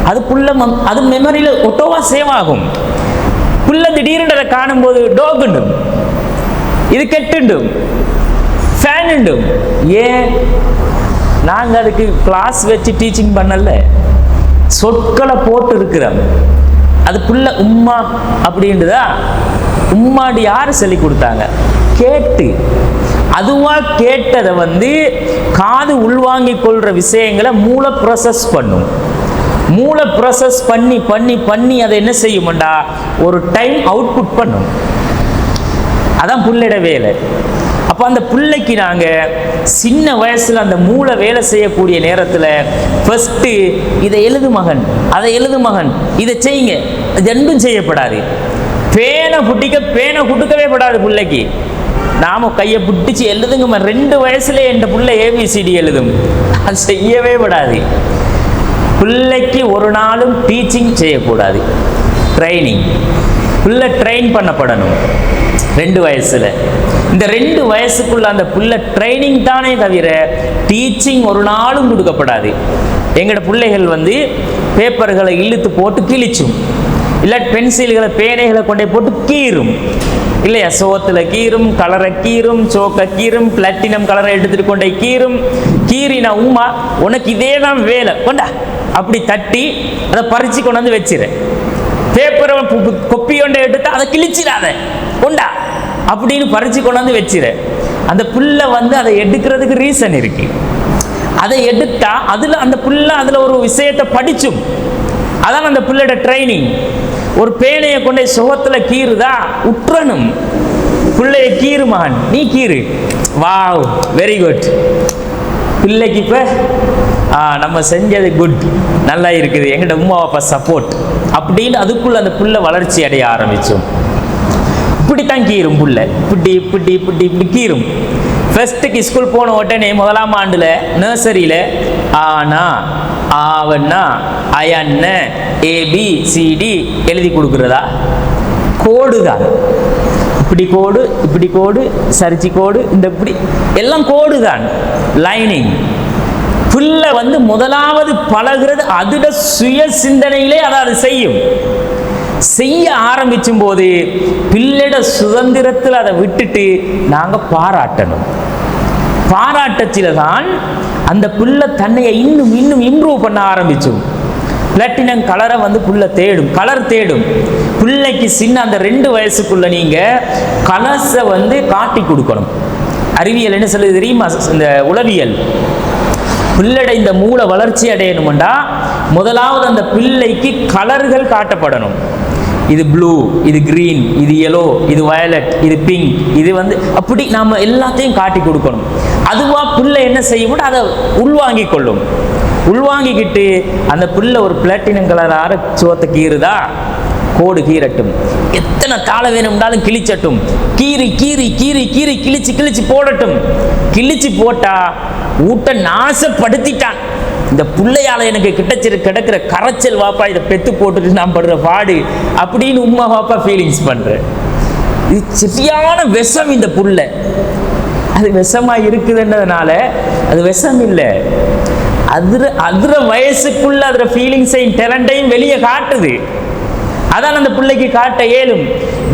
Speaker 1: அது புள்ள அது மெமரியில் ஒட்டோவா சேவ் ஆகும். புள்ள திடீர்னு காணும்போது டோக் உண்டும், இது கெட்டுண்டும், ஃபேன் உண்டும். ஏன் நாங்கள் அதுக்கு கிளாஸ் வச்சு டீச்சிங் பண்ணல, சொற்களை போட்டு இருக்கிறோம். அது புள்ள உம்மா அப்படின்றதா, உம்மாடி யாரு சொல்லி கொடுத்தாங்க, கேட்டு அதுவா கேட்டதை வந்து காது உள்வாங்கி கொள்ற விஷயங்களை மூளை ப்ராசஸ் பண்ணும். மூளை ப்ராசஸ் பண்ணி பண்ணி பண்ணி அதை என்ன செய்யும்டா ஒரு டைம் அவுட்புட் பண்ணும். அதான் புள்ளையோட வேலை. அப்போ அந்த பிள்ளைக்கு நாங்கள் சின்ன வயசுல அந்த மூளை வேலை செய்யக்கூடிய நேரத்தில் ஃபர்ஸ்ட் இதை எழுது மகன், அதை எழுது மகன், இதை செய்யுங்க, இது ரெண்டும் செய்யப்படாது. பேனை குட்டுக்கவே படாது பிள்ளைக்கு. நாம கையை பிடிச்சி எழுதுங்க 2 வயசுல என் பிள்ளை ABCD எழுதும், அது செய்யவே படாது. பிள்ளைக்கு ஒரு நாளும் டீச்சிங் செய்யக்கூடாது, ட்ரைனிங். பிள்ளை ட்ரெயின் பண்ணப்படணும் 2 வயசுல. இந்த 2 வயசுக்குள்ள அந்த புள்ள ட்ரைனிங் தானே தவிர டீச்சிங் ஒரு நாளும் கொடுக்கப்படாது. எங்களோட பிள்ளைகள் வந்து பேப்பர்களை இழுத்து போட்டு கிழிச்சும், இல்லை பென்சில்களை பேனைகளை கொண்டே போட்டு கீறும் இல்லையா, சோத்துல கீறும், கலரை கீறும், சோக்க கீறும், பிளாட்டினம் கலரை எடுத்துட்டு கொண்டே கீறும். கீறினா உம்மா உனக்கு இதே தான் வேலை கொண்டா அப்படி தட்டி அதை பறிச்சு கொண்டாந்து வச்சிரு. பேப்பரை கொப்பி கொண்டே எடுத்து அதை கிழிச்சிடாத கொண்டா அப்படின்னு பறிச்சு கொண்டாந்து வச்சிரு. அந்த புள்ள வந்து அதை எடுக்கிறதுக்கு ரீசன் இருக்கு. அதை எடுத்தா அதுல அந்த புள்ள அதுல ஒரு விஷயத்தை படிச்சும். அதான் அந்த புள்ளையோட ட்ரைனிங். ஒரு பேனையை கொண்டே சுகத்துல கீறுதா உற்றணும், பிள்ளைய கீறு மகன் நீ கீறு, வாவ் வெரி குட், பிள்ளைக்கு இப்ப நம்ம செஞ்சது குட், நல்லா இருக்குது, எங்கிட்ட உம்மா அப்பா சப்போர்ட் அப்படின்னு அதுக்குள்ள அந்த புள்ள வளர்ச்சி அடைய ஆரம்பிச்சோம். இப்படித்தான் கீரும் புள்ள, இப்படி இப்படி இப்படி இப்படி கீரும். ஃபர்ஸ்ட்டுக்கு ஸ்கூல் போன உடனே 1ஆம் ஆண்டுல நர்சரியில ஆனா ஆவண்ணா அயன்ன ABCD எழுதி கொடுக்குறதா? கோடு தான். இப்படி கோடு, இப்படி கோடு, சரிச்சி கோடு, இந்த இப்படி எல்லாம் கோடு தான், லைனிங். புள்ள வந்து முதலாவது பழகிறது அதுட சுய சிந்தனையிலே அதை செய்யும். செய்ய ஆரம்பிச்சும் போது பிள்ளைட சுதந்திரத்தில் அதை விட்டுட்டு நாங்க பாராட்டணும். பாராட்டச்சில தான் அந்த பிள்ளை தன்னையை இன்னும் இன்னும் இம்ப்ரூவ் பண்ண ஆரம்பிச்சோம். பிளாட்டினம் கலரை வந்து புள்ள தேடும், கலர் தேடும். பிள்ளைக்கு சின்ன அந்த 2 வயசுக்குள்ள நீங்க கலர்ஸை வந்து காட்டி கொடுக்கணும். அறிவியல் என்ன சொல்லுது தெரியுமா? இந்த உளவியல் பிள்ளைட இந்த மூளை வளர்ச்சி அடையணும்டா முதலாவது அந்த பிள்ளைக்கு கலர்கள் காட்டப்படணும். இது ப்ளூ, இது கிரீன், இது yellow, இது வயலட், இது பிங்க், இது வந்து அப்படி நாம எல்லாத்தையும் காட்டி கொடுக்கணும். அதுவா பிள்ளை என்ன செய்யும்? அதை உள்வாங்கி கொள்ளும். உள்வாங்கிக்கிட்டு அந்த பிள்ளை ஒரு பிளாட்டினம் கலர் சோத்தை கீறுதா, கோடு கீறட்டும், எத்தனை தாள வேணும்னாலும் கிழிச்சட்டும், கீறி கீறி கீறி கீறி கிழிச்சு கிழிச்சு போடட்டும். கிழிச்சு போட்டா ஊட்ட நாசப்படுத்திட்டான். இந்த பிள்ளையால எனக்கு கிடக்கிற கரைச்சல் வாப்பா, இதை பெத்து போட்டுட்டு நான் படுற பாடு அப்படின்னு உம்மா வாப்பா ஃபீலிங்ஸ் பண்ற. இது சரியான விஷம். இந்த புள்ள அது விஷமா இருக்குதுன்றதுனால அது விஷம் இல்லை, அதுற வயசுக்குள்ள அதுற ஃபீலிங்ஸையும் டேலண்டையும் வெளியே காட்டுது. அதான் அந்த பிள்ளைக்கு காட்ட இயலும்.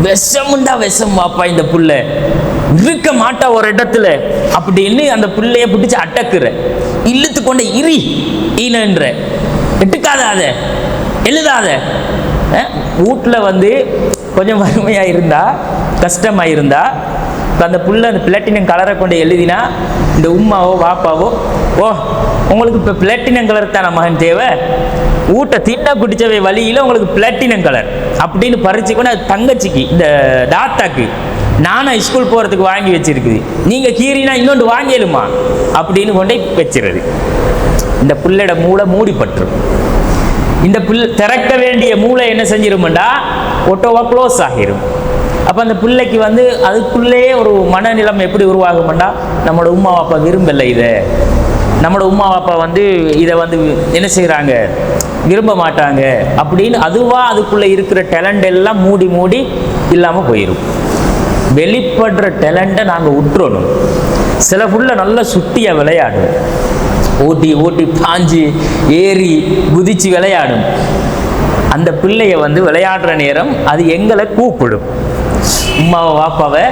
Speaker 1: விஷமுண்டா விஷம் வாப்பா, இந்த புள்ள இருக்க மாட்டா ஒரு இடத்துல அப்படின்னு அந்த பிள்ளைய பிடிச்சு அட்டக்குற, இழுத்து கொண்ட இரி ஈனன்ற, எட்டுக்காத, அதை எழுதாத. வீட்டில் வந்து கொஞ்சம் வறுமையா இருந்தா, கஷ்டமா இருந்தா அந்த புள்ள அந்த பிளாட்டினம் கலரை கொண்டு எழுதினா இந்த உம்மாவோ வாப்பாவோ, ஓ உங்களுக்கு இப்போ பிளாட்டினம் கலர் தானே மகன் தேவை, ஊட்ட தின்ன குடிச்சவை வழியில் உங்களுக்கு பிளாட்டினம் கலர் அப்படின்னு பறிச்சு கொண்டு அது தங்கச்சிக்கு இந்த தாத்தாக்கு நானா ஸ்கூல் போகிறதுக்கு வாங்கி வச்சிருக்குது, நீங்கள் கீரினா இன்னொன்று வாங்கிடுமா அப்படின்னு கொண்டே வச்சிருது. இந்த பிள்ளையோட மூளை மூடிப்பட்டுரும். இந்த பிள்ளை திறக்க வேண்டிய மூளை என்ன செஞ்சிருமெண்டா ஒட்டோவா க்ளோஸ் ஆகிரும். அப்போ அந்த பிள்ளைக்கு வந்து அதுக்குள்ளேயே ஒரு மனநிலைமை எப்படி உருவாகும்டா, நம்மளோட உம்மா அப்பா விரும்பலை இதை, நம்மளோட உம்மா அப்பா வந்து இதை வந்து என்ன செய்கிறாங்க, விரும்ப மாட்டாங்க அப்படின்னு அதுவா அதுக்குள்ளே இருக்கிற டேலண்ட் எல்லாம் மூடி மூடி இல்லாமல் போயிடும். வெளிப்படுற டேலண்ட்டை நாங்கள் விட்டுறணும். சில புள்ள நல்லா சுட்டியாக விளையாடும், ஓட்டி ஓட்டி பாஞ்சு ஏறி குதிச்சு விளையாடும். அந்த பிள்ளைய வந்து விளையாடுற நேரம் அது எங்களை கூப்பிடும், உம்மாவை வாப்பாவை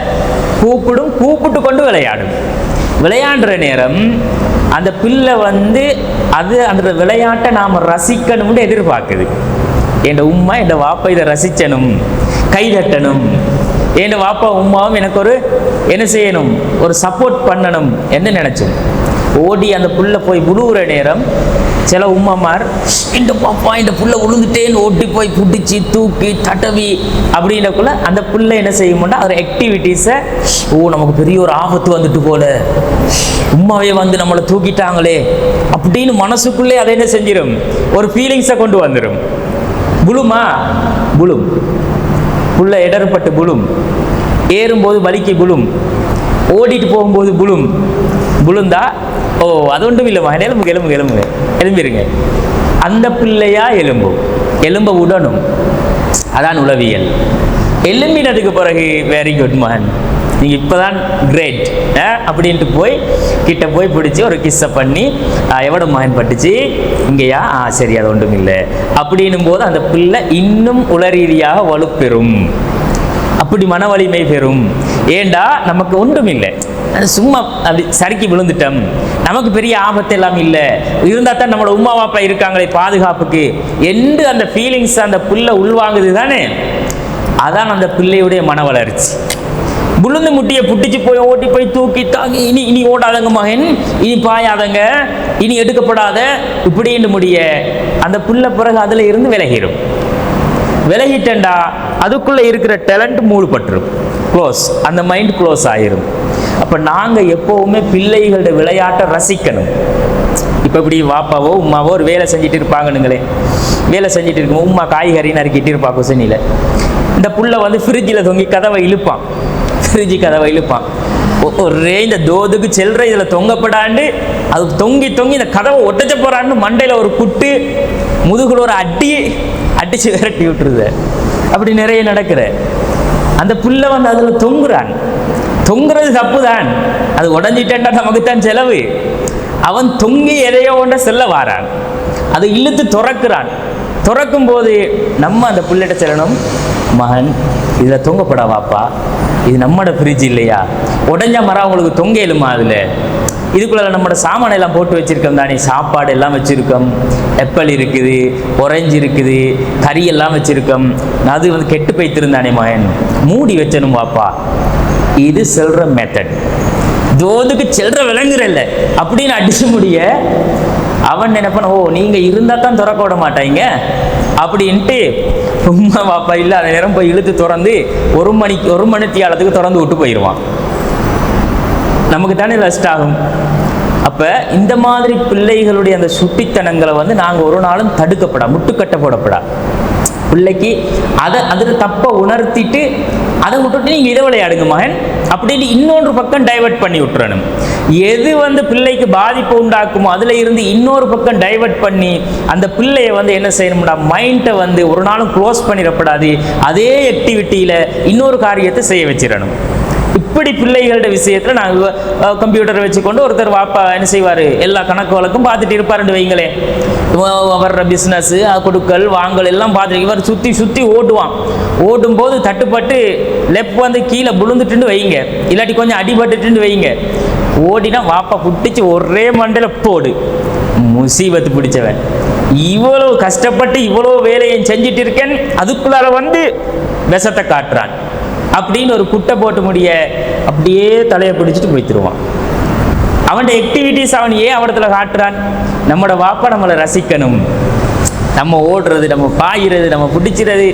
Speaker 1: கூப்பிடும், கூப்பிட்டு கொண்டு விளையாடும். விளையாடுற நேரம் அந்த பிள்ளை வந்து அது அந்த விளையாட்டை நாம் ரசிக்கணும்னு எதிர்பார்க்குது. என் உம்மா என் வாப்பா இதை ரசிக்கணும், கைதட்டணும், என் வாப்பா உம்மாவும் எனக்கு ஒரு என்ன செய்யணும், ஒரு சப்போர்ட் பண்ணணும் என்று நினைச்சோம். ஓடி அந்த புள்ள போய் விழுவுற நேரம் சில உம்மாமார் இந்த பாப்பா இந்த புள்ள விழுந்துட்டேன்னு ஓட்டி போய் பிடிச்சி தூக்கி தடவி அப்படின்றக்குள்ள அந்த புள்ள என்ன செய்யும்னா ஒரு ஆக்டிவிட்டீஸை, ஓ நமக்கு பெரிய ஒரு ஆபத்து வந்துட்டு போல, உம்மாவே வந்து நம்மளை தூக்கிட்டாங்களே அப்படின்னு மனசுக்குள்ளே அதை என்ன செஞ்சிடும், ஒரு ஃபீலிங்ஸை கொண்டு வந்துடும். புழுமா புழும், புள்ள இடர்பட்டு புழும், ஏறும்போது வலிக்கு புழும், ஓடிட்டு போகும்போது புழும். புழுந்தா ஓ அது ஒன்றும் இல்லைம்மா, எலும்பு எலும்பு எலும்பு எலும்பிருங்க, அந்த பிள்ளையா எலும்பும், எலும்ப உடனும். அதான் உளவியல். எலும்பினதுக்கு பிறகு வெரி குட் மகன், நீங்கள் இப்போ தான் கிரேட் அப்படின்ட்டு போய் கிட்ட போய் பிடிச்சி ஒரு கிஸ்ஸை பண்ணி எவ்வளோ மகன் பட்டுச்சு இங்கேயா சரி அது ஒன்றும் இல்லை அப்படின்னும் போது அந்த பிள்ளை இன்னும் உளரீதியாக வலுப்பெறும், அப்படி மன வலிமை பெறும். ஏண்டா நமக்கு ஒன்றும் இல்லை, சும்மா அப்படி சறுக்கி விழுந்துட்டோம், நமக்கு பெரிய ஆபத்து எல்லாம் இல்லை, இருந்தால் தான் நம்மளோட உமா பாப்பா இருக்காங்களே பாதுகாப்புக்கு என்று அந்த ஃபீலிங்ஸ் அந்த பிள்ளை உள்வாங்குது தானே. அதான் அந்த பிள்ளையுடைய மன வளர்ச்சி. புழுந்து முட்டியை புட்டிச்சு போய் ஓட்டி போய் தூக்கி தாங்கி இனி ஓடாதங்க மகன், இனி பாயாதங்க, இனி எடுக்கப்படாத இப்படின்னு முடிய அந்த பிள்ளை பிறகு அதில் இருந்து விலகிட்டேன்டா அதுக்குள்ளே இருக்கிற டேலண்ட் மூடுபட்டுரும், க்ளோஸ், அந்த மைண்ட் க்ளோஸ் ஆயிரும். அப்போ நாங்கள் எப்போவுமே பிள்ளைகளோட விளையாட்டை ரசிக்கணும். இப்போ இப்படி வாப்பாவோ உமாவோ ஒரு வேலை செஞ்சுட்டு இருப்பாங்கன்னுங்களே, வேலை செஞ்சுட்டு இருக்கும் உமா காய்கறி நறுக்கிட்டு இருப்பா குசனியில், இந்த புள்ள வந்து ஃப்ரிட்ஜில் தொங்கி கதவை இழுப்பான், ஃப்ரிட்ஜு கதவை இழுப்பான், ஒரே இந்த தோதுக்கு செல்ற இதில் தொங்கப்படாண்டு அது தொங்கி இந்த கதவை ஒட்டச்ச போறான்னு மண்டையில் ஒரு குட்டு முதுகுல ஒரு அடிச்சு விரட்டி விட்டுருது. அப்படி நிறைய நடக்கிற அந்த புள்ள வந்து அதில் தொங்குறது தப்பு தான், அது உடஞ்சிட்டா நமக்குத்தான் செலவு. அவன் தொங்கி எதையோ ஒன்ற செல்ல வாரான், அதை இழுத்து துறக்கும் போது நம்ம அந்த புள்ளிட்ட செல்லணும், மகன் இதில் தொங்கப்படா வாப்பா, இது நம்மட ஃப்ரிட்ஜ் இல்லையா, உடஞ்ச மரம் அவங்களுக்கு தொங்க இயலுமா, அதில் இதுக்குள்ள நம்மளோட சாமான் எல்லாம் போட்டு வச்சிருக்கோம் தானே, சாப்பாடு எல்லாம் வச்சிருக்கோம், ஆப்பிள் இருக்குது, ஒரேஞ்சு இருக்குது, கறி எல்லாம் வச்சிருக்கோம், அது வந்து கெட்டு போய்த்திருந்தானே மகன், மூடி வச்சனும் வாப்பா. இது செல்ற மெத்தட். தோதுக்கு செல்ற விளங்குறல்ல அப்படின்னு அடிச்சு முடிய அவன் நினைப்பான், ஓ நீங்க இருந்தா தான் திறக்க விட மாட்டாங்க அப்படின்ட்டு உண்மை வாப்பா இல்லை, அந்த நேரம் போய் இழுத்து திறந்து ஒரு மணித்தியாலத்துக்கு திறந்து விட்டு போயிடுவான். நமக்கு தானே லஸ்ட் ஆகும். அப்போ இந்த மாதிரி பிள்ளைகளுடைய அந்த சுட்டித்தனங்களை வந்து நாங்கள் ஒரு நாளும் முட்டுக்கட்ட போடப்படா. பிள்ளைக்கு அதில் தப்பை உணர்த்திட்டு அதை விட்டுட்டு நீங்கள் இதை விளையாடுங்க மகன் அப்படின்னு இன்னொரு பக்கம் டைவர்ட் பண்ணி விட்டுறணும். எது வந்து பிள்ளைக்கு பாதிப்பு உண்டாக்குமோ அதில் இருந்து இன்னொரு பக்கம் டைவர்ட் பண்ணி அந்த பிள்ளையை வந்து என்ன செய்யணும்டா, மைண்டை வந்து ஒரு நாளும் க்ளோஸ் பண்ணிடப்படாது, அதே ஆக்டிவிட்டியில் இன்னொரு காரியத்தை செய்ய வச்சிடணும். இப்படி பிள்ளைகளோட விஷயத்தில் நாங்கள் கம்ப்யூட்டரை வச்சுக்கொண்டு ஒருத்தர் வாப்பா என்ன செய்வார், எல்லா கணக்கு வழக்கும் பார்த்துட்டு இருப்பாருன்னு வைங்களே, வர்ற பிஸ்னஸ் கொடுக்கல் வாங்கல் எல்லாம் பார்த்துட்டு இவர் சுற்றி ஓடும் போது தட்டுப்பட்டு லெஃப்ட் வந்து கீழே விழுந்துட்டுன்னு வைங்க, இல்லாட்டி கொஞ்சம் அடிபட்டுட்டுன்னு வைங்க, ஓடினா வாப்பா புட்டிச்சு ஒரே மண்டையில் போடு, முசீபத்து பிடிச்சவன், இவ்வளோ கஷ்டப்பட்டு இவ்வளோ வேலையை செஞ்சுட்டு இருக்கேன் அதுக்குள்ளார வந்து விஷத்தை காட்டுறான் அப்படின்னு ஒரு குட்டை போட்டு முடிய அப்படியே தலையை பிடிச்சிட்டு போய்த்துருவான். அவன் ஆக்டிவிட்டிஸ் அவன் ஏன் அவடத்துல காட்டுறான், நம்மளோட வாப்பா நம்மளை ரசிக்கணும், நம்ம ஓடுறது, நம்ம பாயிறது, நம்ம பிடிச்சிறது,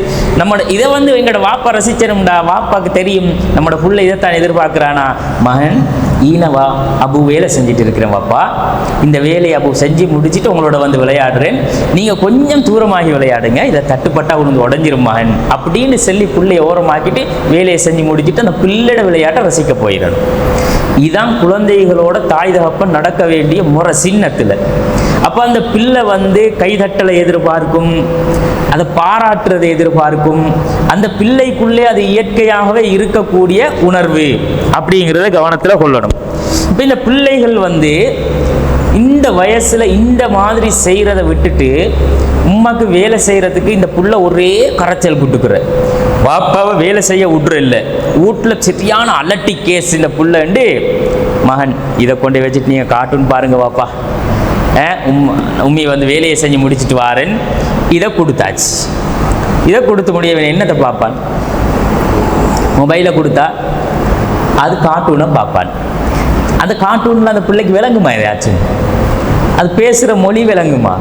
Speaker 1: இதை வந்து எங்களோட வாப்பா ரசிச்சணும்டா. வாப்பாக்கு தெரியும் நம்மளோட புள்ள இதைத்தான் எதிர்பார்க்குறானா, மகன் ஈனவா அபு வேலை செஞ்சுட்டு இருக்கிறேன் வாப்பா, இந்த வேலையை அபு செஞ்சு முடிச்சுட்டு உங்களோட வந்து விளையாடுறேன், நீங்கள் கொஞ்சம் தூரமாகி விளையாடுங்க, இதை தட்டுப்பட்டா உனக்கு உடஞ்சிரும் மகன் அப்படின்னு சொல்லி பிள்ளையை ஓரமாக்கிட்டு வேலையை செஞ்சு முடிச்சுட்டு அந்த பிள்ளையோட விளையாட்டை ரசிக்க போயிடணும். இதுதான் குழந்தைகளோட தாய் தகப்பன் நடக்க வேண்டிய முறை சின்னத்தில். அப்போ அந்த பிள்ளை வந்து கைதட்டலை எதிர்பார்க்கும், அதை பாராட்டுறதை எதிர்பார்க்கும், அந்த பிள்ளைக்குள்ளே அது இயற்கையாகவே இருக்கக்கூடிய உணர்வு அப்படிங்கிறத கவனத்தில் கொள்ளணும். இப்போ இந்த பிள்ளைகள் வந்து இந்த வயசில் இந்த மாதிரி செய்கிறத விட்டுட்டு உமாக்கு வேலை செய்கிறதுக்கு இந்த புள்ள ஒரே கரைச்சல் கூட்டுக்குற, வாப்பாவை வேலை செய்ய விட்ற இல்லை, வீட்டில் சரியான அலட்டி கேஸ் இந்த புள்ளண்டு, மகன் இதை கொண்டு வச்சுட்டு நீங்கள் கார்ட்டூன் பாருங்க வாப்பா, உம்மி வந்து வேலையை செஞ்சு முடிச்சுட்டு வாரேன், இதை கொடுத்தாச்சு. இதை கொடுத்து முடியவன் என்னத்தை பார்ப்பான், மொபைலை கொடுத்தா அது கார்ட்டூனை பார்ப்பான். அந்த கார்ட்டூனில் அந்த பிள்ளைக்கு விளங்குமா எதாச்சும், அது பேசுகிற மொழி விளங்குமா,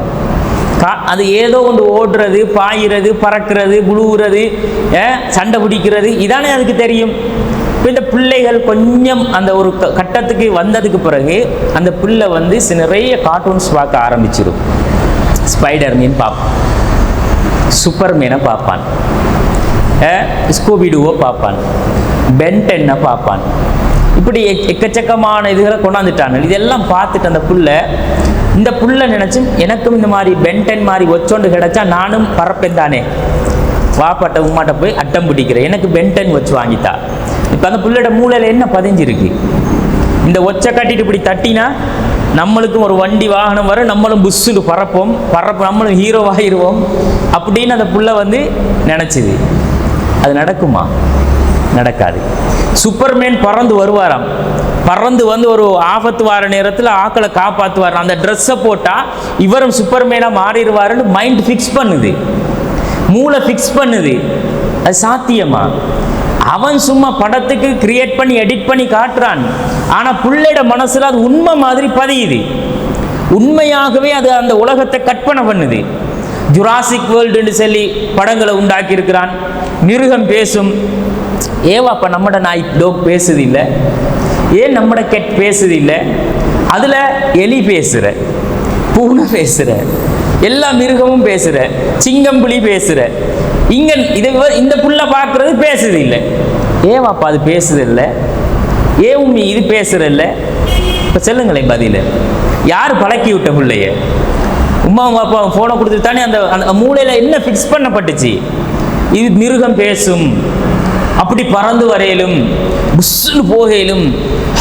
Speaker 1: அது ஏதோ ஒன்று ஓடுறது, பாயிறது, பறக்கிறது, புழுவுறது, சண்டை பிடிக்கிறது, இதானே அதுக்கு தெரியும். இப்போ இந்த பிள்ளைகள் கொஞ்சம் அந்த ஒரு கட்டத்துக்கு வந்ததுக்கு பிறகு அந்த பிள்ளை வந்து நிறைய கார்ட்டூன்ஸ் பார்க்க ஆரம்பிச்சிடும். ஸ்பைடர் மேன் பார்ப்பான், சூப்பர்மேனை பார்ப்பான், ஸ்கூபிடுவை பார்ப்பான், பென்டென்னை பார்ப்பான், இப்படி எக்கச்சக்கமான இதுகளை கொண்டாந்துட்டாங்க. இதெல்லாம் பார்த்துட்டு அந்த இந்த புள்ள நினைச்சு எனக்கும் இந்த மாதிரி பென்டென் மாதிரி வச்சோண்டு கிடைச்சா நானும் பறப்பேன் தானே, வாப்பாட்ட உமாட்ட போய் அட்டம் பிடிக்கிறேன், எனக்கு பென்டென் வச்சு வாங்கித்தா. அந்த புள்ளையோட மூளையில் என்ன பதிஞ்சிருக்கு? இந்த ஒச்சை கட்டிட்டு இப்படி தட்டினா நம்மளுக்கும் ஒரு வண்டி வாகனம் வரும், நம்மளும் புஷ்ஷுன்னு பறப்போம், நம்மளும் ஹீரோவாகிடுவோம் அப்படின்னு அந்த புள்ள வந்து நினச்சிது. அது நடக்குமா? நடக்காது. சூப்பர்மேன் பறந்து வருவாராம். பறந்து வந்து ஒரு ஆபத்து வார நேரத்தில் ஆக்களை காப்பாற்றுவார். அந்த ட்ரெஸ்ஸை போட்டால் இவரும் சூப்பர்மேனாக மாறிடுவாருன்னு மைண்ட் ஃபிக்ஸ் பண்ணுது, மூளை ஃபிக்ஸ் பண்ணுது. அது சாத்தியமா? அவன் சும்மா படத்துக்கு கிரியேட் பண்ணி எடிட் பண்ணி காட்டுறான். ஆனால் புள்ளையோட மனசில் அது உண்மை மாதிரி பதியுது. உண்மையாகவே அது அந்த உலகத்தை கற்பனை பண்ணுது. ஜுராசிக் வேர்ல்டுன்னு சொல்லி படங்களை உண்டாக்கி இருக்கிறான். மிருகம் பேசும். ஏவாப்பா நம்மட நாய் டோக் பேசுது இல்லை, ஏன் நம்மட கெட் பேசுது இல்லை? அதில் எலி பேசுகிற, பூனை பேசுகிற, எல்லா மிருகமும் பேசுகிற, சிங்கம்புலி பேசுகிற. இங்கே இந்த புள்ள பார்க்குறது பேசுது இல்லை. ஏவாப்பா அது பேசுது இல்லை, ஏன் உண்மை இது பேசுகிற இல்லை? இப்போ சொல்லுங்களேன் பதில். யார் பழக்கி விட்ட பிள்ளைய? உமாவும் அப்பாவும் ஃபோனை கொடுத்துட்டு தானே அந்த மூளையில் என்ன ஃபிக்ஸ் பண்ணப்பட்டுச்சு? இது மிருகம் பேசும், அப்படி பறந்து வரையிலும், புஷ்ஷுன்னு போகையிலும்,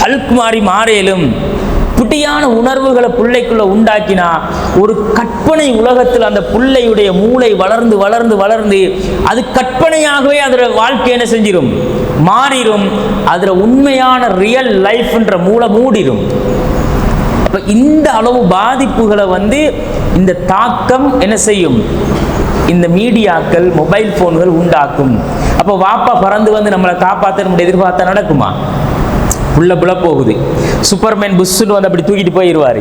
Speaker 1: ஹல்க் மாறி மாறையிலும், இப்படியான உணர்வுகளை பிள்ளைக்குள்ள உண்டாக்கினா ஒரு கற்பனை உலகத்தில் அந்த பிள்ளையுடைய மூளை வளர்ந்து வளர்ந்து வளர்ந்து அது கற்பனையாகவே அதில் வாழ்க்கை என்ன செஞ்சிடும்? மாறிடும். அதில் உண்மையான ரியல் லைஃப்ன்ற மூளை மூடிடும். அப்போ இந்த அளவு பாதிப்புகளை வந்து இந்த தாக்கம் என்ன செய்யும்? இந்த மீடியாக்கள், மொபைல் போன்கள் உண்டாக்கும். அப்போ வாப்பா பறந்து வந்து நம்மளை காப்பாற்ற நம்ம எதிர்பார்த்தா நடக்குமா? புள்ள போகுது. சூப்பர்மேன் புஷ்ஷுன்னு வந்து அப்படி தூக்கிட்டு போயிடுவார்.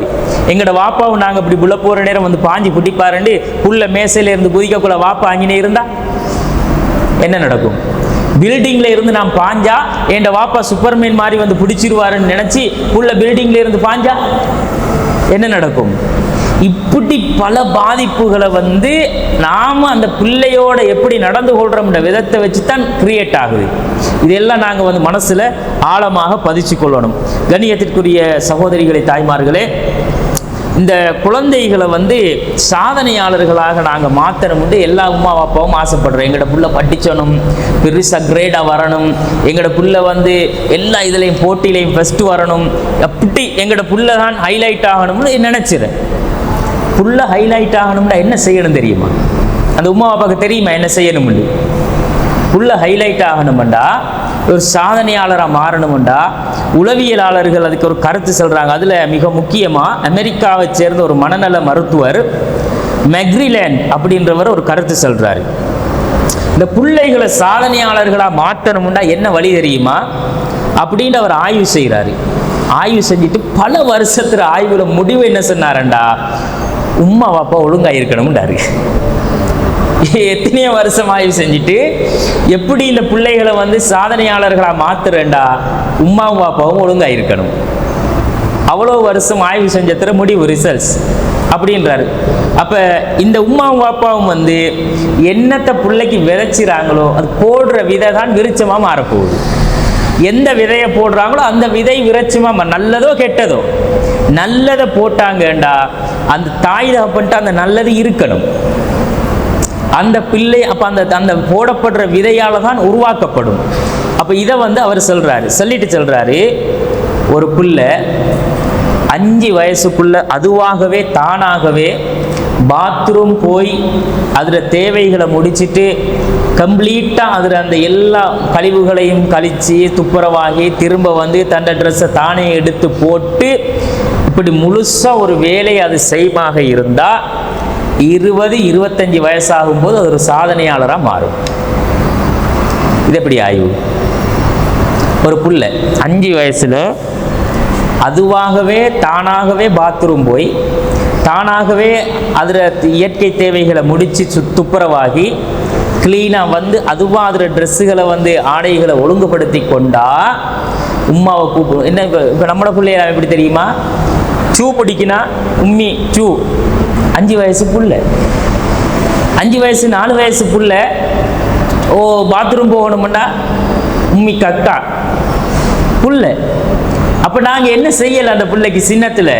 Speaker 1: எங்களோட வாப்பாவும் நாங்கள் அப்படி புள்ள போகிற நேரம் வந்து பாஞ்சி புட்டிப்பாருண்டு புள்ள மேசையில் இருந்து குதிக்கக்குள்ள வாப்பா அங்கினே இருந்தா என்ன நடக்கும்? பில்டிங்கில் இருந்து நாம் பாஞ்சா என் வாப்பா சூப்பர்மேன் மாதிரி வந்து பிடிச்சிருவாருன்னு நினச்சி புள்ள பில்டிங்கில் இருந்து பாஞ்சா என்ன நடக்கும்? இப்படி பல பாதிப்புகளை வந்து நாம் அந்த பிள்ளையோட எப்படி நடந்து கொள்கிறோம்ன்ற விதத்தை வச்சு தான் கிரியேட் ஆகுது. இதெல்லாம் நாங்கள் வந்து மனசில் ஆழமாக பதிச்சு கொள்ளணும். கண்ணியத்திற்குரிய சகோதரிகளை, தாய்மார்களே, இந்த குழந்தைகளை வந்து சாதனையாளர்களாக நாங்கள் மாற்றணும்னு எல்லா அம்மா அப்பாவும் ஆசைப்படுறோம். எங்களோட புள்ள படிச்சணும், பெருசாக கிரேடாக வரணும், எங்களோட புள்ள வந்து எல்லா இதுலேயும் போட்டியிலையும் ஃபஸ்ட்டு வரணும், அப்படி எங்களோட புள்ள தான் ஹைலைட் ஆகணும்னு நினச்சிறேன். புள்ள ஹைலைட் ஆகணும்னா என்ன செய்யணும் தெரியுமா? அந்த உமா அப்பாவுக்கு தெரியுமா என்ன செய்யணும்னு? புள்ள ஹைலைட் ஆகணும்டா, ஒரு சாதனையாளராக மாறணும்டா, உளவியலாளர்கள் அதுக்கு ஒரு கருத்து சொல்கிறாங்க. அதில் மிக முக்கியமாக அமெரிக்காவை சேர்ந்த ஒரு மனநல மருத்துவர் மெக்ரிலேண்ட் அப்படின்றவர் ஒரு கருத்து சொல்கிறாரு. இந்த பிள்ளைகளை சாதனையாளர்களாக மாற்றணும்னா என்ன வழி தெரியுமா அப்படின்னு அவர் ஆய்வு செய்கிறாரு. ஆய்வு செஞ்சுட்டு பல வருஷத்துல ஆய்வுல முடிவு என்ன சொன்னாரண்டா, உம்மா வாப்பா ஒழுங்காக இருக்கணும்ன்றாரு. எத்தனையோ வருஷம் ஆய்வு செஞ்சுட்டு எப்படி இந்த பிள்ளைகளை வந்து சாதனையாளர்களாக மாத்துறேன்டா, உம்மாவும் பாப்பாவும் ஒழுங்காக இருக்கணும். அவ்வளோ வருஷம் ஆய்வு செஞ்சதுல முடிவு, ரிசல்ட்ஸ் அப்படின்றாரு. அப்போ இந்த உம்மாவும் பாப்பாவும் வந்து என்னத்தை பிள்ளைக்கு விதைச்சிறாங்களோ அது போடுற விதை தான் விருட்சமாக மாறப்போகுது. எந்த விதையை போடுறாங்களோ அந்த விதை விருட்சமாக, நல்லதோ கெட்டதோ, நல்லதை போட்டாங்கண்டா அந்த தாய் தகப்பன்ட்டு அந்த நல்லது இருக்கணும். அந்த பிள்ளை அப்போ அந்த போடப்படுற விதையால் தான் உருவாக்கப்படும். அப்போ இதை வந்து அவர் சொல்லிட்டு சொல்கிறாரு, ஒரு பிள்ளை 5 வயசுக்குள்ள அதுவாகவே தானாகவே பாத்ரூம் போய் அதில் தேவைகளை முடிச்சுட்டு கம்ப்ளீட்டாக அதில் அந்த எல்லா கழிவுகளையும் கழித்து துப்புரவாகி திரும்ப வந்து தன்னை ட்ரெஸ்ஸை தானே எடுத்து போட்டு இப்படி முழுசாக ஒரு வேலையை அது செய்மாக இருந்தால் 20-25 வயசாகும்போது அது ஒரு சாதனையாளராக மாறும். இது எப்படி ஆய்வு? ஒரு புள்ள 5 வயசில் அதுவாகவே தானாகவே பாத்ரூம் போய் தானாகவே அதில் இயற்கை தேவைகளை முடித்து துப்புரவாகி கிளீனாக வந்து அதுவாக அதில் ட்ரெஸ்ஸுகளை வந்து ஆடைகளை ஒழுங்குபடுத்தி கொண்டா உம்மாவை கூப்பிடும். என்ன இப்போ நம்மளோட பிள்ளைய எப்படி தெரியுமா? சூ பிடிக்கினா உம்மி சூ. 5 வயசு புள்ள, 5 வயசு 4 வயசு புள்ள ஓ பாத்ரூம் போகணும்னா உம்மி கக்கா புள்ள. அப்போ நாங்கள் என்ன செய்யலை? அந்த பிள்ளைக்கு சின்னத்தில்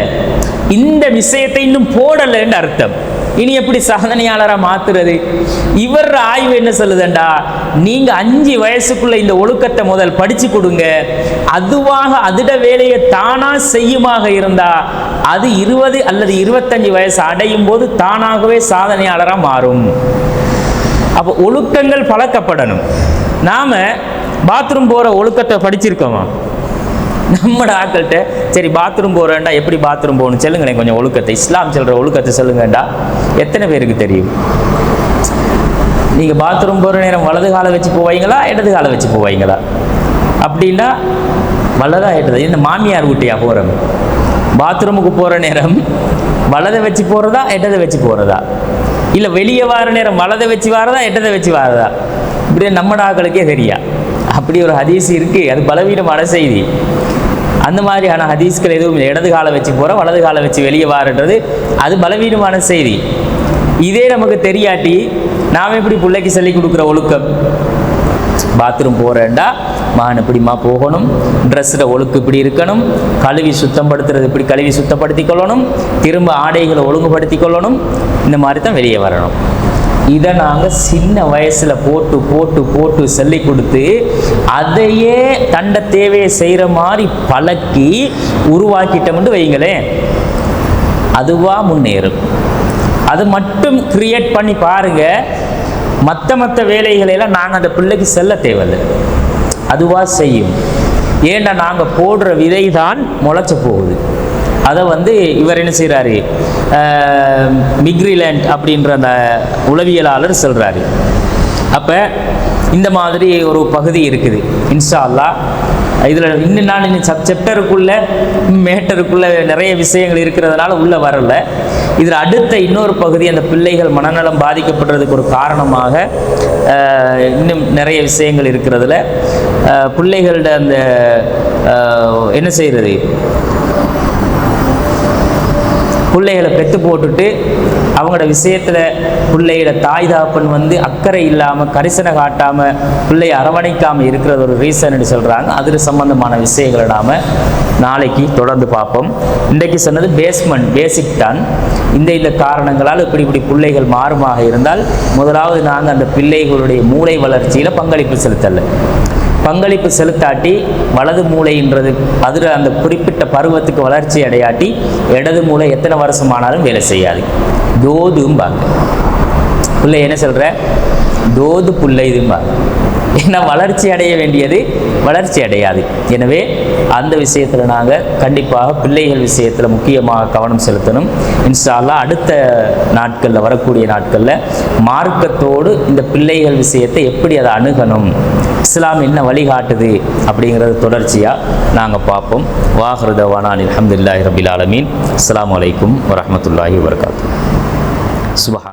Speaker 1: இந்த விஷயத்தை இன்னும் போடலைன்னு அர்த்தம். இனி எப்படி சாதனையாளரா மாத்துறது? இவர் ஆய்வு என்ன சொல்லுதுண்டா, நீங்க 5 வயசுக்குள்ள இந்த ஒழுக்கத்தை முதல் படிச்சு கொடுங்க, அதுவாக அதிட வேலையை தானா செய்யுமாக இருந்தா அது 20 அல்லது 25 வயசு அடையும் போது தானாகவே சாதனையாளரா மாறும். அப்போ ஒழுக்கங்கள் பழக்கப்படணும். நாம பாத்ரூம் போற ஒழுக்கத்தை படிச்சிருக்கோமா? நம்மட ஆக்கள்கிட்ட சரி பாத்ரூம் போறேன்டா, எப்படி பாத்ரூம் போகணும் சொல்லுங்களேன், கொஞ்சம் ஒழுக்கத்தை, இஸ்லாம் சொல்ற ஒழுக்கத்தை சொல்லுங்கண்டா, எத்தனை பேருக்கு தெரியும்? நீங்க பாத்ரூம் போற நேரம் வலது காலை வச்சு போவீங்களா, இடது காலை வச்சு போவீங்களா? அப்படின்னா வலதா இடது. இந்த மாமியார் வீட்டையா போறோம்? பாத்ரூமுக்கு போற நேரம் வலதை வச்சு போறதா, இடதை வச்சு போறதா? இல்ல வெளியே வார நேரம் வலதை வச்சு வாரதா, இடதை வச்சு வாரதா? இப்படி நம்மட ஆக்களுக்கே தெரியா. அப்படி ஒரு ஹதீஸ் இருக்கு, அது பலவீனமான செய்தி. அந்த மாதிரியான ஹதீஸ்கள் எதுவும் இல்லை. இடது காலை வச்சு போற, வலது காலை வச்சு வெளியே வாருன்றது அது பலவீனமான செய்தி. இதே நமக்கு தெரியாட்டி நாம எப்படி பிள்ளைக்கு சொல்லி கொடுக்குற ஒழுக்கம்? பாத்ரூம் போறேன்டா மகன் இப்படிமா போகணும், ட்ரெஸ்ஸில் ஒழுக்கு இப்படி இருக்கணும், கழுவி சுத்தப்படுத்துறது இப்படி கழுவி சுத்தப்படுத்தி கொள்ளணும், திரும்ப ஆடைகளை ஒழுங்குபடுத்தி கொள்ளணும், இந்த மாதிரி தான் வெளியே வரணும். இதை நாங்கள் சின்ன வயசில் போட்டு போட்டு போட்டு சொல்லி கொடுத்து அதையே தண்ட தேவையை செய்கிற மாதிரி பழக்கி உருவாக்கிட்டோம்னு வைங்களேன், அதுவா முன்னேறும். அது மட்டும் கிரியேட் பண்ணி பாருங்க, மற்ற வேலைகளெல்லாம் நாங்கள் அந்த பிள்ளைக்கு செல்ல தேவையில்லை, அதுவா செய்யும். ஏன்னா நாங்கள் போடுற விதை தான் முளைச்சி போகுது. அதை இவர் என்ன செய்கிறாரு, மிக்ரிலேண்ட் அப்படின்ற அந்த உளவியலாளர் சொல்கிறாரு. அப்போ இந்த மாதிரி ஒரு பகுதி இருக்குது. இன்ஷா அல்லாஹ் இதில் இன்னும் சாப்டருக்குள்ளே மேட்டருக்குள்ளே நிறைய விஷயங்கள் இருக்கிறதுனால உள்ளே வரல. இதில் அடுத்த இன்னொரு பகுதி, அந்த பிள்ளைகள் மனநலம் பாதிக்கப்படுறதுக்கு ஒரு காரணமாக இன்னும் நிறைய விஷயங்கள் இருக்கிறதுல பிள்ளைகளோட அந்த என்ன செய்கிறது, பிள்ளைகளை பெற்று போட்டுட்டு அவங்களோட விஷயத்தில் பிள்ளையோட தாய் தாப்பன் அக்கறை இல்லாமல் கரிசனை காட்டாமல் பிள்ளையை அரவணைக்காமல் இருக்கிறது ஒரு ரீசன் சொல்கிறாங்க. அது சம்பந்தமான விஷயங்களை நாம் நாளைக்கு தொடர்ந்து பார்ப்போம். இன்றைக்கு சொன்னது பேசிக் தான். இந்த காரணங்களால் இப்படி பிள்ளைகள் மாறுமாக இருந்தால், முதலாவது நாங்கள் அந்த பிள்ளைகளுடைய மூளை வளர்ச்சியில் பங்களிப்பு செலுத்தாட்டி வலது மூளைன்றது அதில் அந்த குறிப்பிட்ட பருவத்துக்கு வளர்ச்சி அடையாட்டி இடது மூளை எத்தனை வருஷமானாலும் வேலை செய்யாது. தோதும்பாங்க பிள்ளை, என்ன சொல்கிற தோது பிள்ளை இதும்பாங்க. ஏன்னா வளர்ச்சி அடைய வேண்டியது வளர்ச்சி அடையாது. எனவே அந்த விஷயத்தில் நாங்கள் கண்டிப்பாக பிள்ளைகள் விஷயத்தில் முக்கியமாக கவனம் செலுத்தணும். இன்ஷா அல்லாஹ் அடுத்த நாட்களில், வரக்கூடிய நாட்களில் மார்க்கத்தோடு இந்த பிள்ளைகள் விஷயத்தை எப்படி அதை அணுகணும், இஸ்லாம் என்ன வழிகாட்டுது அப்படிங்கிறது தொடர்ச்சியாக நாங்கள் பார்ப்போம். வாஹிரு தவானா அல்ஹம்துலில்லாஹி ரப்பில் ஆலமீன். அஸ்ஸலாமு அலைக்கும் வரஹ்மத்துல்லாஹி வபரகாத்துஹு. சுப்ஹான்.